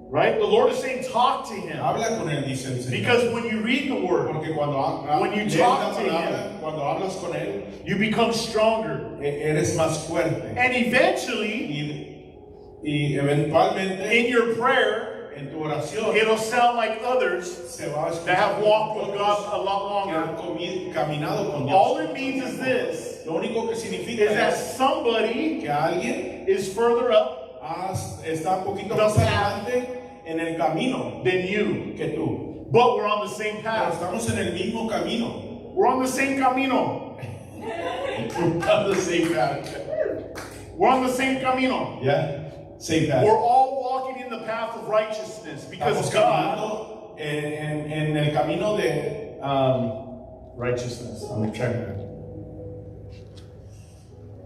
Right? The Lord is saying, talk to Him. Habla con él, dice el Señor. Because when you read the word, Porque cuando When you lees talk la to palabra, cuando hablas con él, you become stronger. eres más fuerte. And eventually, Y eventualmente in your prayer, en tu oración it'll sound like others se va a escuchar that have walked with otros God a lot que han longer. caminado con Dios. All it means is this, Lo único que significa is that es somebody que alguien is further up está un poquito The más path. adelante en el camino than you. que tú. But we're on the same Pero path. estamos en el mismo camino. We're on the same camino. On the same path. We're on the same camino. Yeah, same path. We're all walking in the path of righteousness because Estamos God, caminando en el camino de righteousness. I'm trying to-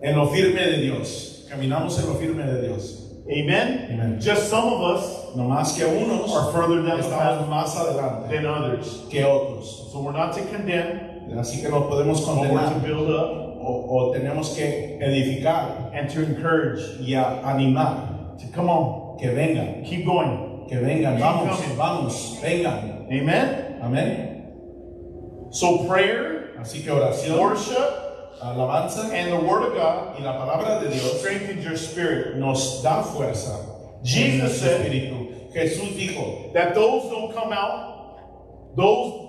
En lo firme de Dios. Caminamos en lo firme de Dios. amen? Amen. Just some of us No más que unos are further down the estamos path más adelante than others. que otros. So we're not to condemn, Así que nos podemos but we're to condenar build up o tenemos que edificar and to encourage. y a animar. To come on, Que vengan, keep going. que vengan. Keep Vamos, coming. vamos, vengan. Amen? Amén. So prayer, Así que oración, worship, alabanza and the word of God y la palabra de Dios strengthens your spirit. nos da fuerza. Jesus En nuestro said espíritu. Jesús dijo that those don't come out, those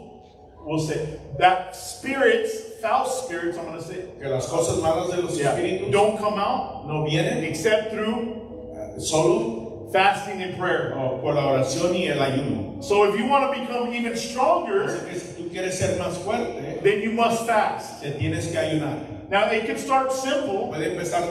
will say, that spirits, foul spirits, I'm going to say, que las cosas malas de los espíritus don't come out no vienen except through solo fasting and prayer. por la oración y el ayuno. So if you want to become even stronger, Así que si tú quieres ser más fuerte, then you must fast. te tienes que ayunar. Now it can start simple Puede empezar,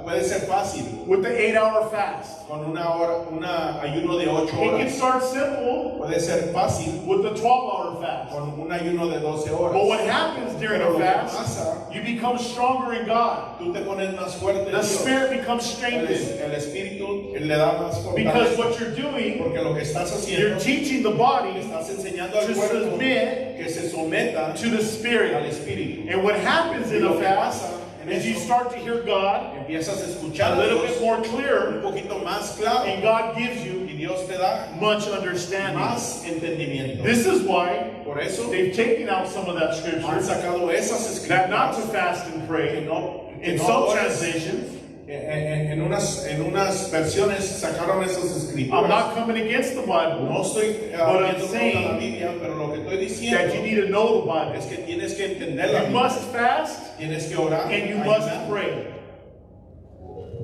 puede ser fácil with the 8-hour fast. con un ayuno de 8 It can horas. start simple Puede ser fácil with the 12-hour fast. con un ayuno de 12 horas. But what happens during Pero a lo que fast, pasa, you become stronger in God. tú te pones más fuerte en The Dios. spirit becomes El, strengthened el espíritu le da más because fortaleza. what you're doing, Porque lo que estás you're haciendo, teaching the body estás enseñando al to cuerpo submit que se someta to the al spirit. espíritu. And what happens in a Lo que fast pasa en is you eso, start to hear God empiezas a escuchar a a little Dios bit more un clear, poquito más claro and God gives you y Dios te da much understanding. más entendimiento. This is why Por eso they've taken out some of that han scripture sacado esas that not to escrituras fast and que pray. no, que In no some ores. translations, En unas versiones sacaron esas I'm escrituras. not coming against the Bible, No estoy But I'm viendo saying contra la Biblia, pero lo que estoy that you diciendo need to know the Bible. es que tienes que entender la You Biblia. must fast Tienes que orar and you ayunar. must pray.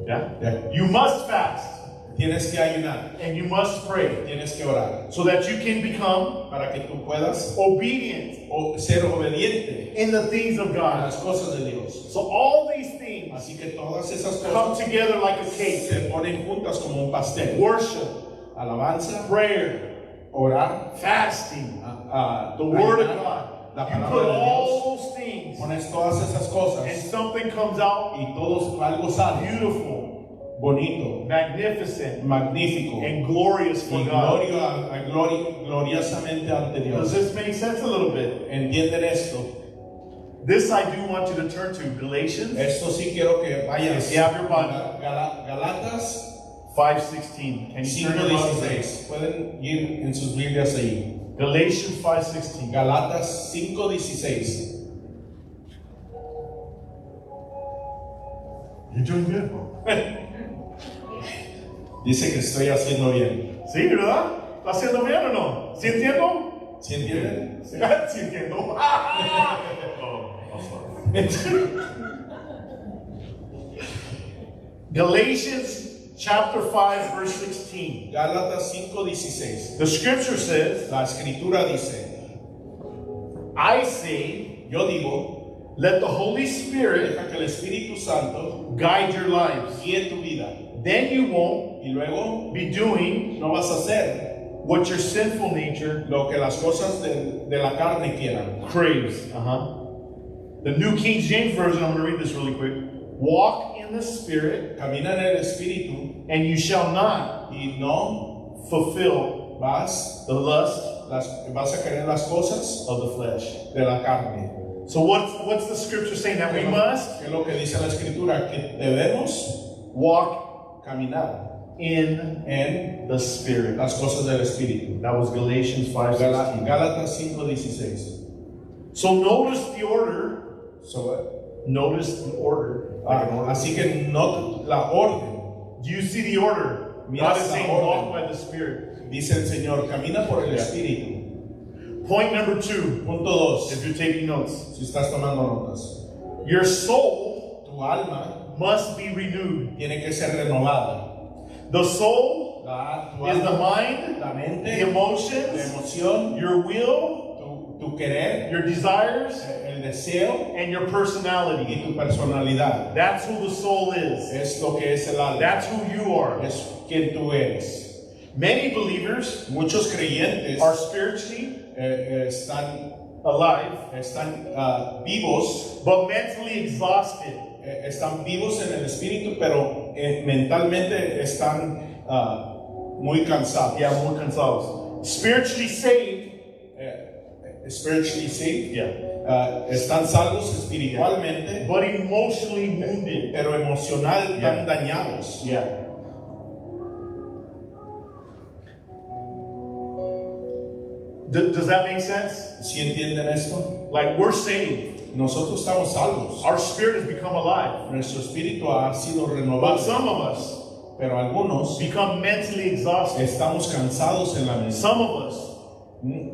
Yeah? Yeah. You must fast Tienes que ayunar, and you must pray tienes que orar so that you can become para que tú puedas obedient ser obediente in the things of a God. las cosas de Dios. So all these things Así que todas esas come cosas together like a cake. se ponen juntas como un pastel. Worship, Alabanza, prayer, orar, fasting, a the Word of ayunar, God. la You palabra put de Dios. all those things Pones todas esas and cosas something comes out y algo sale beautiful, bonito, magnificent, magnífico and glorious for y God. gloriosamente ante Does Dios. this make sense a little bit? ¿Entienden esto? This I do want you to turn to Galatians Esto sí quiero que vayas If you have your Bible. Galatas 5:16. Can you turn your Bible there? 5:16. Pueden ir en sus Biblias ahí. Galatians 5:16. Galatas 5:16. You're doing good. Dice que estoy haciendo bien. Sí, ¿verdad? ¿Está haciendo bien o no? ¿Sí entiendo? ¿Sí entienden? Sí entiendo. Oh, I'm sorry. Galatians chapter 5 verse 16. Gálatas 5:16. The scripture says, La escritura dice, I say, yo digo, let the Holy Spirit deja que el Espíritu Santo guide your lives. guíe tu vida. Then you won't Y luego be doing no vas a hacer what your sinful nature lo que las cosas de la carne quieran. craves. The New King James Version, I'm going to read this really quick. Walk in the Spirit, Camina en el Espíritu and you shall not y no fulfill vas, the lust vas a querer las cosas of the flesh. de la carne. So what's the scripture saying? That we must ¿Qué es lo que dice la Escritura? Que debemos walk caminar in en the Spirit. las cosas del Espíritu. That was Galatians 5:16. Gálatas 5:16. So notice the order. So, Notice the order. Like an order. así que no la orden. Do you see the order? Mira God is esta saying orden. walk by the Spirit. Dice el Señor, camina por el Espíritu. Point number 2, Punto 2. if you're taking notes. Si estás tomando notas. Your soul Tu alma must be renewed. tiene que ser renovada. The soul Tu is the alma, mind, la the mente, la emotions, emoción, your will, tu querer, your desires, el deseo and your y personality. tu personalidad. That's who the soul is. Es lo que es el alma. That's who you are. Es quien tú eres. Many believers Muchos creyentes are spiritually están alive, vivos, but mentally exhausted. están vivos en el espíritu, pero mentalmente están muy cansados. Yeah, more cansados. Spiritually saved. Spiritually saved. Yeah. Están salvos espiritualmente, But emotionally wounded. pero emocional Yeah. están dañados. Yeah. Does that make sense? ¿Sí entienden esto? Like, we're saved. Nosotros estamos salvos. Our spirit has become alive. Nuestro espíritu ha sido But renovado. some of us Pero algunos become mentally exhausted. estamos cansados en la mente. Some of us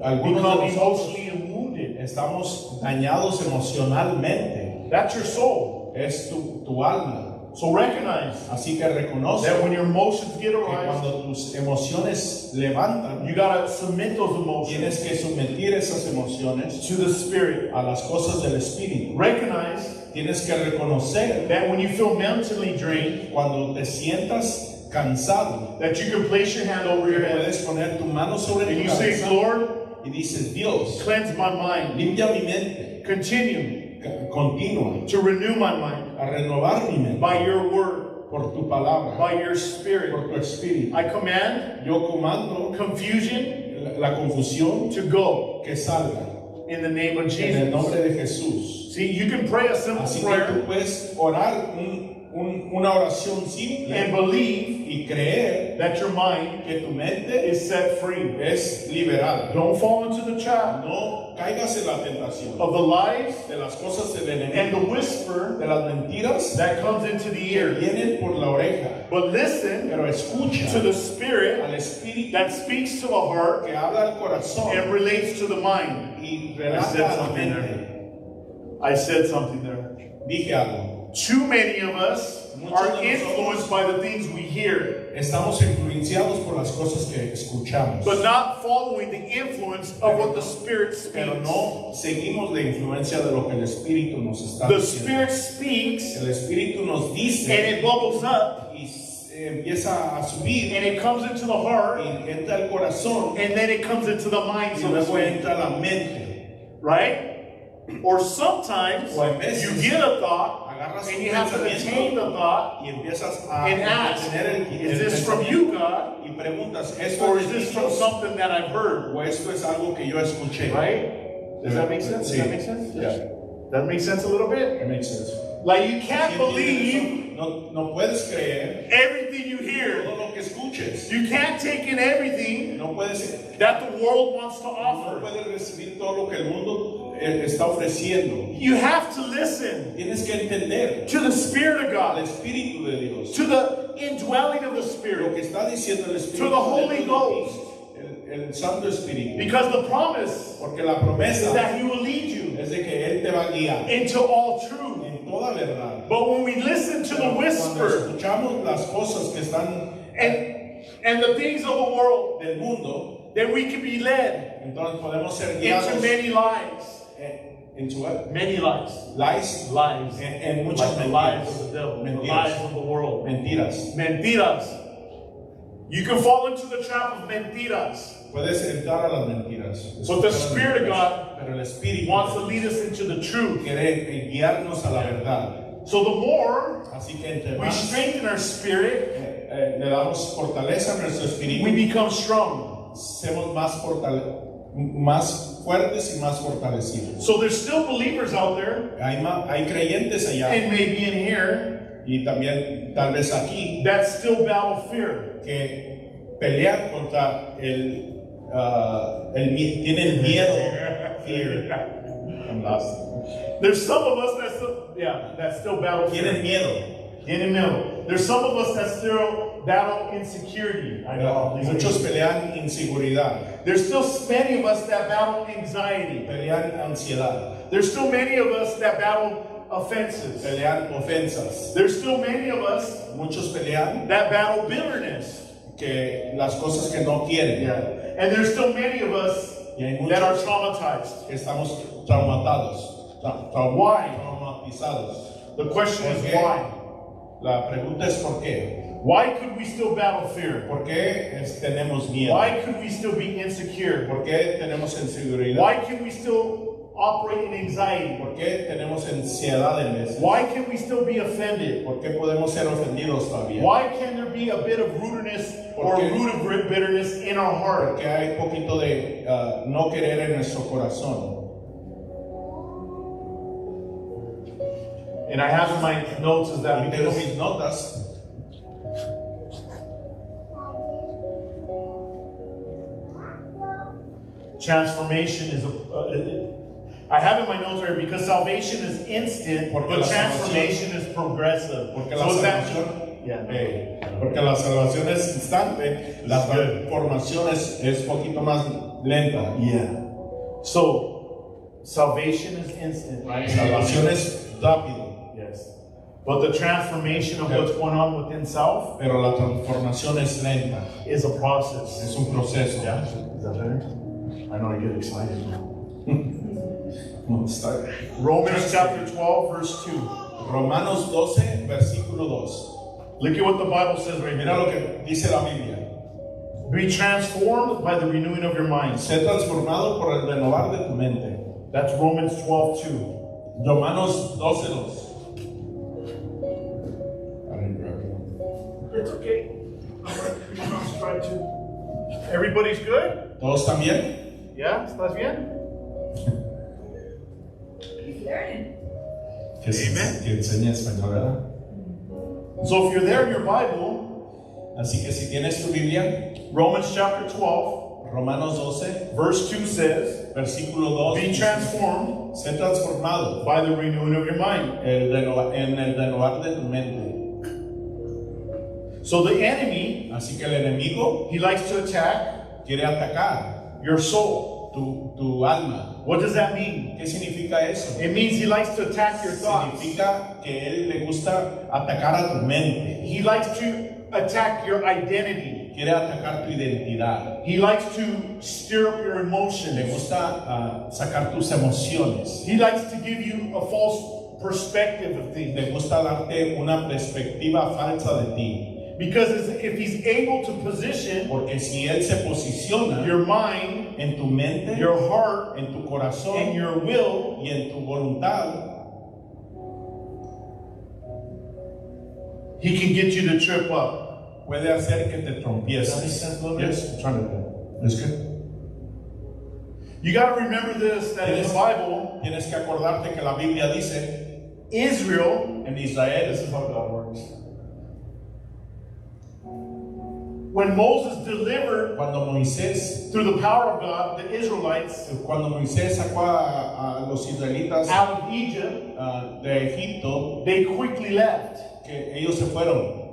Algunos become de nosotros emotionally wounded. estamos dañados emocionalmente. That's your soul. Es tu alma. So recognize Así que reconoce that when your emotions get que aroused, cuando tus emociones levantan, you gotta submit those emotions tienes que someter esas emociones to the Spirit. a las cosas del espíritu. Recognize Tienes que reconocer that when you feel mentally drained, cuando te sientas cansado, that you can place your hand over your que head puedes poner tu mano sobre and tu you say, cabeza Lord, y dices, Dios, cleanse my mind. limpia mi mente, Continue continúa to renew my mind a renovar mi mente by your word, por tu palabra, by your Spirit. por tu espíritu. I command Yo comando confusion la confusión to go que salga in the name of en el Jesus. nombre de Jesús. See, you can pray a simple Así que prayer tú puedes orar una oración simple and believe y creer that your mind que tu mente is set free. es liberada. Don't fall into the trap No caigas en la tentación of the lies de las cosas del and enemigo, the whisper de las mentiras that comes into the que ear. vienen por la oreja. But listen Pero escucha to the Spirit al espíritu that speaks to the heart que habla al corazón and relates to the mind. y I relata said a la something mente. I said something there. Dije algo. Too many of us Muchos are de nosotros influenced by the things we hear, Estamos influenciados por las cosas que escuchamos, but not following the influence of what the Spirit pero speaks. no seguimos la influencia de lo que el espíritu nos está The diciendo. Spirit speaks El espíritu nos and dice it bubbles up y empieza a subir and it comes into the heart y entra al corazón and then it comes into the mind, y so to luego speak. entra a la mente. Right? Or sometimes O a veces you get a thought agarras and un you have to pensamiento attain the thought y empiezas a and ask, tener is this from you, God? y preguntas, ¿esto Or es is de this from Dios something that I've heard? o esto es algo que yo escuché? Right? Does that make sense? Does Sí. that make sense? Yeah. That makes sense a little bit? It makes sense. Like you can't ¿Sí entiendes believe eso? No puedes creer everything you hear. todo lo que escuches. You can't take in everything No puedes, that the world wants to no offer. puedes recibir todo lo que el mundo está ofreciendo. You have to listen Tienes que entender to the Spirit of al God, Espíritu de Dios. to the indwelling of the Lo Spirit, que está diciendo el Espíritu to the Holy de Dios, Ghost. el Santo Espíritu. Because the promise Porque la is promesa that He will lead you es de que Él te va a guiar into all truth. en toda verdad. But when we listen to the Cuando whisper escuchamos las cosas que están and the things of the world, del mundo, then we can be led entonces podemos ser into guiados many lies. into what? Many lies. Lies, Lies. en muchas Like the lies mentiras. of the devil, the Mentiras. lies of the world. Mentiras. Mentiras. You can fall into the trap of mentiras. Puedes entrar a las mentiras. But the Spirit of God Pero el Espíritu wants to lead us into the truth. quiere guiarnos a la verdad. So the more Así que entre we más strengthen our spirit, le damos fortaleza a nuestro espíritu, we become strong. somos más fuertes y más fortalecidos. So there's still believers out there, Hay creyentes allá and maybe in here, y también tal vez aquí that still battle fear. que pelean contra tienen miedo. Fear. I'm lost. There's some of us that still battle Tienen fear. miedo. In the middle. There's some of us that still battle insecurity. I know. Muchos pelean inseguridad, There's still many of us that battle anxiety. pelean ansiedad, There's still many of us that battle offenses. pelean ofensas. There's still many of us Muchos pelean that battle bitterness. que las cosas que no quieren. And there's still many of us Y hay that are muchos traumatized. que estamos traumatizados. Why? Traumatizados. The question ¿Por is qué? why? La pregunta es ¿por qué? Why could we still battle fear? ¿Por qué tenemos miedo? Why could we still be insecure? ¿Por qué tenemos inseguridad? Why can we still operate in anxiety? ¿Por qué tenemos ansiedad en veces? Why can we still be offended? ¿Por qué podemos ser ofendidos todavía? Why can there be a bit of rootedness or a root of bitterness in our heart? Porque hay poquito de no querer en nuestro corazón. And I have in my notes is that Y tengo because mis notas. transformation is I have in my notes right because salvation is instant, Porque but la transformation is progressive. Porque la So that- salvación, yeah. porque la salvación es instante, la transformación es poquito más lenta. Yeah. So salvation is instant, right? Salvación es rápido, Yes. But the transformation of what's going on within self pero la transformación es lenta, is a process. es un proceso. Yeah. Is that better? I know I get excited now. No, está bien. Romans chapter 12, verse 2. Romanos 12, versículo 2. Look at what the Bible says right Mira here. lo que dice la Biblia. Be transformed by the renewing of your minds. Sé transformado por el renovar de tu mente. That's Romans 12, 2. Romanos 12, 2. It's okay. I'll try to. Everybody's good? ¿Todos también? Yeah? ¿Estás bien? Amen. Que enseña español, ¿verdad? So if you're there in your Bible, Así que si tienes tu Biblia, Romans chapter 12, Romanos 12, verse 2 says, versículo 2. be transformed Sé transformado by the renewing of your mind. en el renovar de tu mente. So the enemy, Así que el enemigo he likes to attack quiere atacar your soul. tu alma. What does that mean? ¿Qué significa eso? It means he likes to attack your thoughts. Significa que él le gusta atacar a tu mente. He likes to attack your identity. Quiere atacar tu identidad. He likes to stir up your Le emotions. gusta sacar tus emociones. He likes to give you a false perspective of things. Le gusta darte una perspectiva falsa de ti. Because if he's able to position Porque si él se posiciona your mind, en tu mente, your heart, en tu corazón and your will, y en tu voluntad, he can get you to trip up. puede hacer que te Does that make trompieces. sense, Logan? Yes, I'm trying to. Es que You got to remember this, that in the Bible, tienes que acordarte que la Biblia dice Israel, en Israel, this is how God works. When Moses delivered cuando Moisés through the power of God the Israelites Cuando Moisés sacó a los israelitas out of Egypt, de Egipto, they quickly left. que ellos se fueron.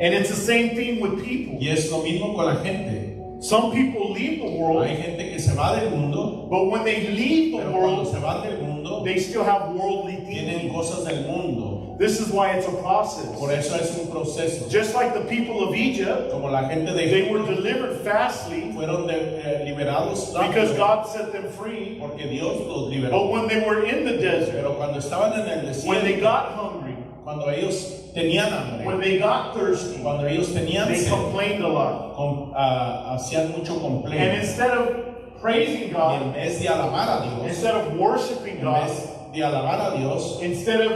And it's the same thing with people. Y es lo mismo con la gente. Some people leave the world, Hay gente que se va del mundo, but when they leave the pero cuando world, se van del mundo, they still have worldly tienen thinking. cosas del mundo. This is why it's a process. Por eso es un proceso. Just like the people of Egypt, Como la gente de they were Egipto delivered fastly fueron liberados because rápido, God set them free. porque Dios los But liberó. when they were in the desert, Pero cuando estaban en el when they desierto, got hungry, cuando ellos tenían when hambre, they got thirsty, cuando ellos tenían they sed, complained a lot. hacían mucho And complaint. instead of praising Y en God, vez de alabar a Dios, instead of worshiping en God, vez de alabar a Dios, instead of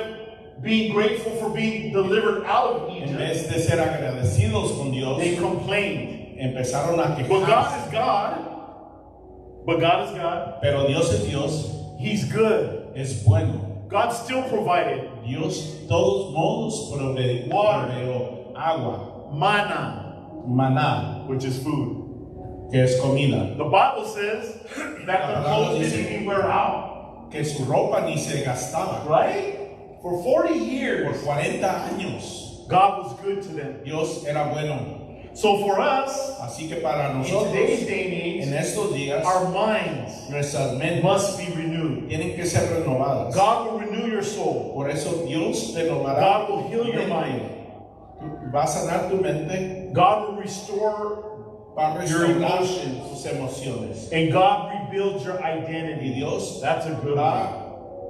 being grateful for being delivered out of en Egypt, vez de ser agradecidos con Dios, they complained. empezaron a But quejarse. God is God. But God is God. Pero Dios es Dios, He's good. es bueno. God still provided Dios, de todos modos, proveó agua, manna, maná, which is food. que es comida, The Bible says that the clothes didn't even wear out. que su ropa ni se gastaba. Right? For 40 Por years, 40 años, God was good to them. Dios era bueno. So for us, Así que para in nosotros, today's day en and age, estos días, our minds nuestras mentes must be renewed. tienen que ser renovadas. God will renew your soul. Por eso Dios renovará. God will heal tu your mente. mind. Va a sanar tu mente, God will restore, va a Your restaurar emotions. tus emociones. and God rebuilds your Y identity. Dios That's a good one. va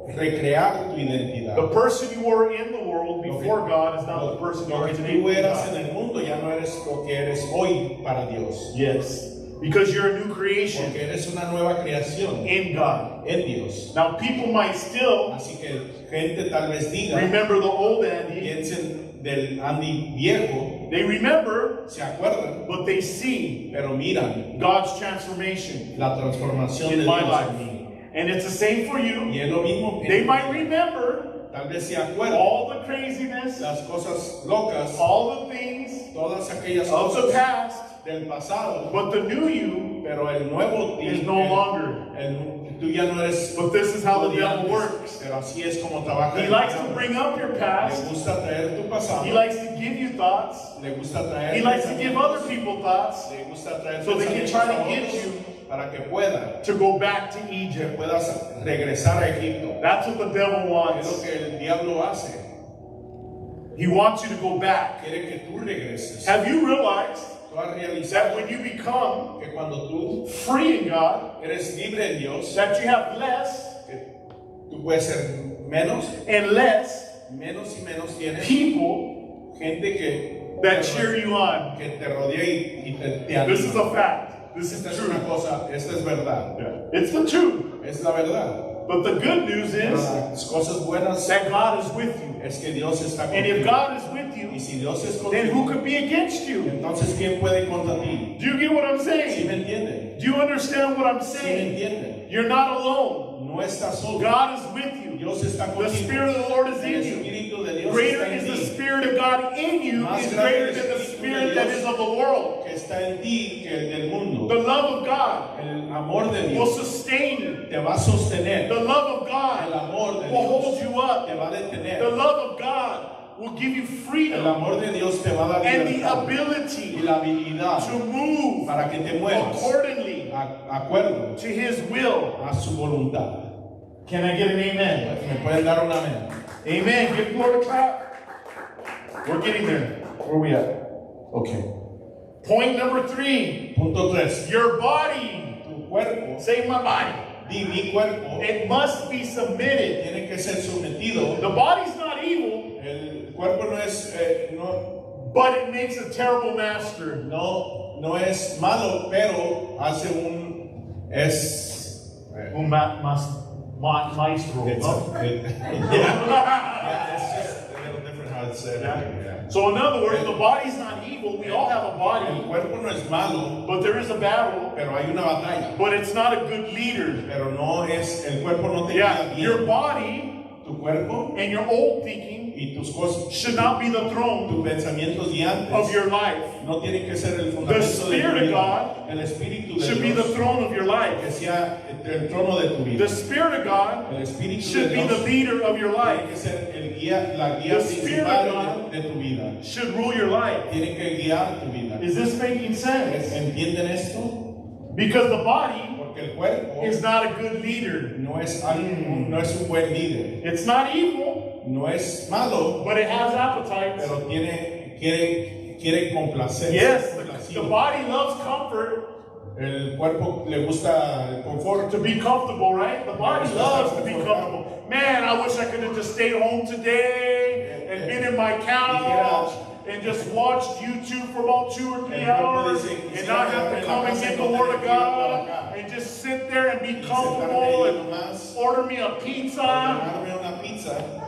a recrear tu identidad. The person you were in the world before God is not the person you Lo are que today. tú with eras God. en el mundo ya no eres lo que eres hoy para Dios. Yes, because you're a new creation Porque eres una nueva creación in God. en Dios. Now, people might still Así que gente tal vez diga, remember the old Andy. piensen del Andy viejo, They remember, se acuerdan, but they see pero miran God's transformation la transformación de in Dios my en life. mí. And it's the same for you. Y es lo mismo que They might remember tal vez se acuerdan all the craziness, las cosas locas, all the things todas aquellas of the cosas past, del pasado, but the new you pero el nuevo is no longer. tú ya no eres. But this is how the de devil antes, works. Pero así es como trabaja. He el likes to diablo. bring up your Le past. gusta traer tu pasado. He likes to give you thoughts. Le gusta traer. He likes to give other people thoughts Le gusta traer so they can pensamientos try a to get otros you para que pueda. to go back to Que Egypt. puedas regresar a Egipto. That's what the devil Es lo wants. que el diablo hace. He wants you to go back. Quiere que tú regreses. Have you realized Tú has that realizado when you become que cuando tú free in God, eres libre en Dios, that you have less que tú puedes ser menos and less y menos tienes people gente que that cheer you on? que te rodea y te This is anima. a fact. This is Esta es true. una cosa, esta es verdad. Yeah. It's the truth. Es la verdad. But the good news Pero is las cosas buenas that God is with you. es que Dios está And if contigo. God is with Y you, si Dios es then who contigo, could be against you? entonces ¿quién puede contra ti? Do you get what I'm ¿Sí saying? me entienden? Do you understand what I'm ¿Sí me saying? entienden? You're not alone. No estás solo. God is with you. Dios está The contigo. Spirit of the Lord is El in you. Espíritu de Dios Greater está en is the ti. Spirit of God in you Más is grande greater el than the Espíritu de Spirit that Dios is of the world. que está en ti que el del mundo. The love of God El amor de will Dios sustain you. te va a sostener. The love of El God amor de will hold Dios you up. te va a The detener. love of God will give you El freedom amor de Dios te va a dar and the libertad y ability la habilidad to move para que te muevas accordingly acuerdo to His will. a su voluntad. Can I get an amen? ¿Me pueden dar un amén? Amen. Give the Lord a clap. We're getting there. Where are we at? Okay. Point number 3. Punto 3. Your body. Tu cuerpo, Say my body. di mi cuerpo, It must be submitted. tiene que ser sometido. The body's not evil, El cuerpo no es, no, but it makes a terrible master. no es malo, pero hace es Un maestro. it's ¿no? yeah, it's just a little different how it's said. Yeah. So in other words, the body's not evil. We all have a El body, cuerpo no es malo, but there is a battle. pero hay una batalla. But it's not a good leader. Pero no es, el cuerpo no te Yeah, queda bien. your body Tu cuerpo and your old thinking y tus cosas, should not be the throne tus pensamientos guiantes of your life. no tienen que ser el fundamento de Spirit tu of vida. God El Espíritu de Should be the Dios throne of your que life. sea el trono de tu vida. The Spirit of God El Espíritu should de be the Dios leader of your tiene life. que ser la guía The Spirit principal of God de tu vida. Should rule your life. Tiene que guiar tu vida. Is this making sense? ¿Entienden esto? Because the body Porque el cuerpo is not a good leader. no es un buen líder. It's not evil, No es malo, but it has appetites. pero quiere complacer. Yes, the body loves comfort, El cuerpo le gusta el confort. to be comfortable, right? The body loves to be comfortable. Man, I wish I could have just stayed home today and been in my couch and just watched YouTube for about 2 or 3 hours and not have to come and get the Word of God and just sit there and be comfortable and order me a pizza. Ordenarme una pizza.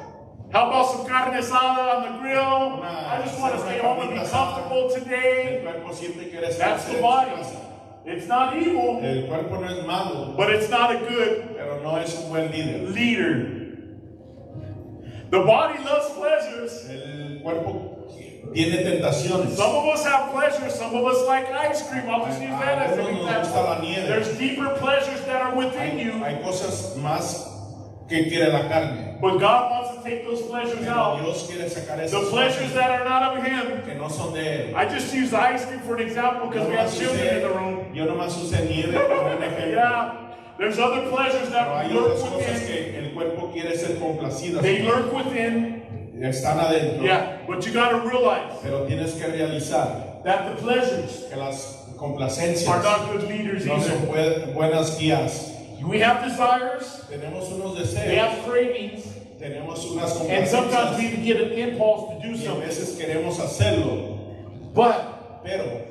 How about some carne asada on the grill? I just want to stay home and be comfortable El today. cuerpo siempre quiere estar That's the cerca de body. su casa. It's not evil, El cuerpo no es malo, but it's not a good pero no es un buen líder. leader. The body loves pleasures. El cuerpo tiene tentaciones. Some of us have pleasures, some of us like ice cream. I'll just use that as an Algunos nos gusta la example. nieve. There's deeper pleasures that are within you, Hay cosas más que quiere la carne. but God wants to take those pleasures Pero out. Dios quiere sacar The esas pleasures cosas that are not of Him. que no son de Él. I just use ice cream for an example because we have children in the room. Yo nomás usé nieve como un ejemplo. Yeah. There's other pleasures Pero that hay lurk otras cosas within. que el cuerpo quiere ser complacidas. They lurk within. Están adentro. Yeah. But you got to realize Pero tienes que realizar that the pleasures que las are complacencias not good leaders no son either. buenas guías. We have desires. Tenemos unos We deseos, have cravings. tenemos unas And sometimes we complacencias even get an impulse to do y a something. veces queremos hacerlo. But Pero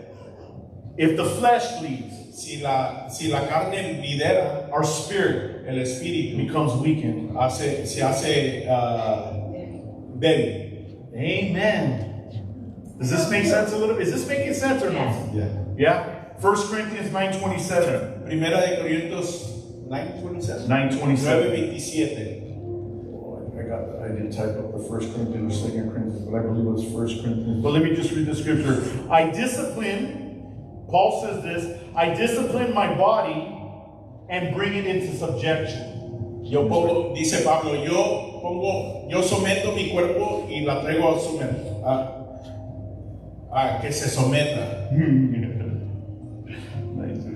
if the flesh leads, si la carne lidera, our spirit el espíritu becomes weakened. se hace débil. Amen. Does this make sense a little bit? Is this making sense or no? Yeah? 1 Corinthians 9:27. Primera de Corintios 9:27. 9:27. 9:27. I didn't type up the 1 Corinthians or 2 Corinthians, but I believe it was 1 Corinthians. But let me just read the scripture. I discipline Paul says this, I discipline my body and bring it into subjection. Dice Pablo, yo someto mi cuerpo y la traigo a que se someta.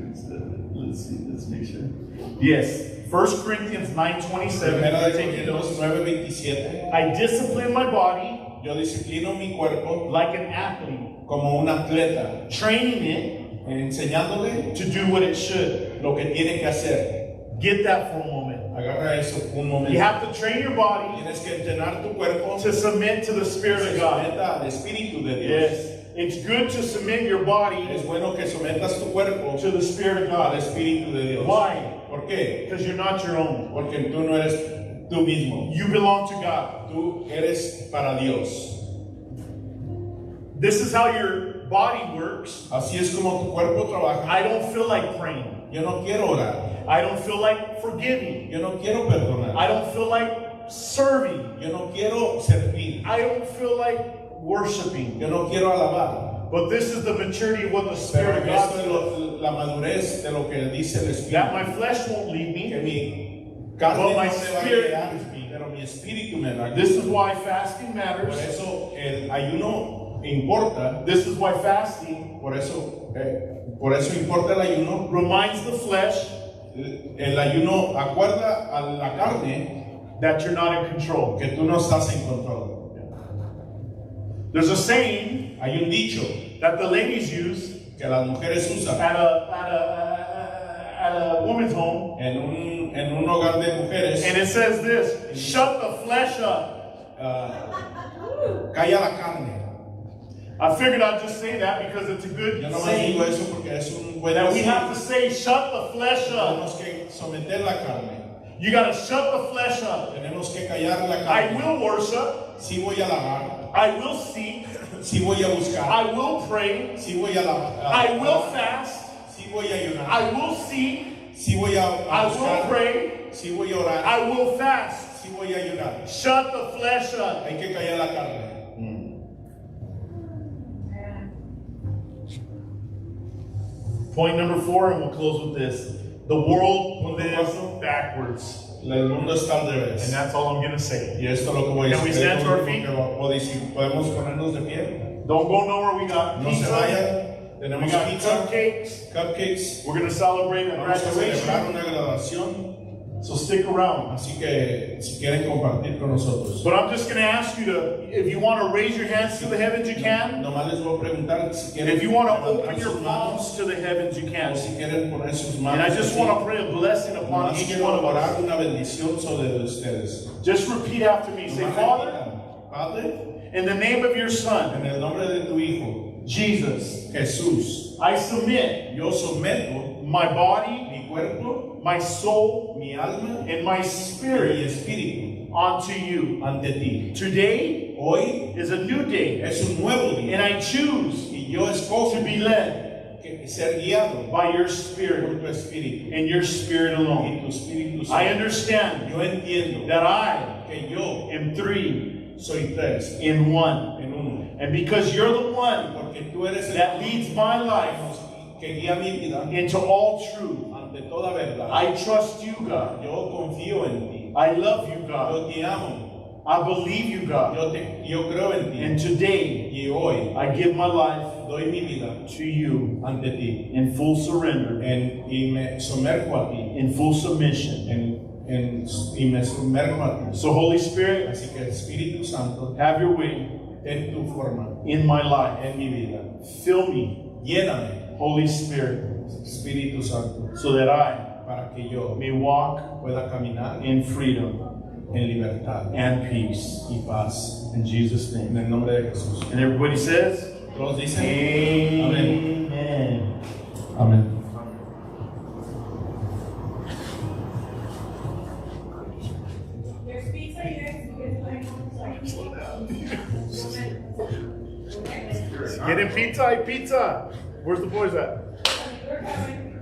Let's make sure. Yes, 1 Corinthians 9:27. Primera de Corintios 9:27. I discipline my body Yo disciplino mi cuerpo like an athlete, como un atleta, training it enseñándole to do what it should. lo que tiene que hacer. Get that for a moment. Agarra eso un momento. You have to train your body Tienes que entrenar tu cuerpo to submit to the Spirit se of God. someta al Espíritu de Dios. Yes, it's good to submit your body Es bueno que sometas tu cuerpo to the Spirit of al God. Espíritu de Dios. Why? ¿Por qué? Because you're not your own. Porque tú no eres tú mismo. You belong to God. Tú eres para Dios. This is how your body works. Así es como tu cuerpo trabaja. I don't feel like praying. Yo no quiero orar. I don't feel like forgiving. Yo no quiero perdonar. I don't feel like serving. Yo no quiero servir. I don't feel like worshiping. Yo no quiero alabar. But this is the maturity of what the Pero Spirit of God esto es la madurez de lo que dice el that Espíritu. my flesh won't lead Que me. mi carne But no my me va a spirit guiar, leads me. pero mi espíritu me va a This guiar. is why fasting Por matters. eso el ayuno importa. This is why fasting Por eso importa el ayuno. reminds the flesh El ayuno acuerda a la carne that you're not in control. que tú no estás en control. There's a saying Hay un dicho that the ladies use que las mujeres usan at a woman's home, en un hogar de mujeres. and it says this: shut the flesh up. Calla la carne. I figured I'd just say that because it's a good Yo no me digo saying eso porque es un buen that we decir. have to say, shut the flesh up. Tenemos que someter la carne. You got to shut the flesh up. Tenemos que callar la I carne. will worship. Sí voy a alabar. I will seek. Sí voy a buscar. I will pray. Sí voy a alabar. I will fast. Sí voy a ayunar. I will seek. Sí voy a I will buscar. pray. Sí voy a orar. I will fast. Sí voy a ayunar. Shut the flesh up. Hay que callar la carne. Point number 4, and we'll close with this. The world lives backwards. El mundo está al And revés. that's all I'm going to say. Y esto es lo que voy a Can we decir. stand to our feet? ¿Podemos ponernos de pie? Don't go nowhere. We got No se pizza. vayan. We Tenemos got pizza, cupcakes. cupcakes. We're going to celebrate a Vamos a celebrar graduation. una graduación. So stick around. Así que si quieren compartir con nosotros. But I'm just going to ask you to, if you want to raise your hands to the heavens, you can. Nomás les voy a preguntar si quieren If you want to levantar open your sus palms manos to the heavens, you o can. si quieren poner sus And manos. I just así. want to pray a blessing upon Nomás each quiero one of orar us. una bendición sobre ustedes. Just repeat after me. Say, Nomás Father, repitan. Padre, in the name of your Son, en el nombre de tu Hijo, Jesus, Jesús, I submit yo someto my body, mi cuerpo, my soul, mi alma and my y mi spirit espíritu unto you. ante ti. Today Hoy is a new day, es un nuevo and día I choose y yo escojo to be led ser guiado by your por Spirit tu espíritu and your Spirit y alone. tu espíritu I Santo. understand Yo entiendo that I que yo am 3 soy tres in 1. en uno. And because you're the one Porque tú eres el that leads my life que guía mi vida into all truth, ante toda verdad. I trust you, God. Yo confío en ti. I love you, God. Yo te amo. I believe you, God. Yo creo en ti. And today, Y hoy I give my life doy mi vida to you ante ti. in full surrender, Y me sumerjo a ti. in full submission. Y me sumerjo a ti. So, Holy Spirit, Así que Espíritu Santo, have your way ten tu forma in my life. en mi vida. Fill me, Lléname, Holy Spirit, Espíritu Santo, so that I para que yo may walk pueda caminar in freedom en libertad and peace. y paz. In Jesus' En name. el nombre de Jesús. And everybody says, Todos dicen amén. Amen. Amén. There's pizza, you guys slow down. Getting pizza, pizza. Where's the boys at? We're coming.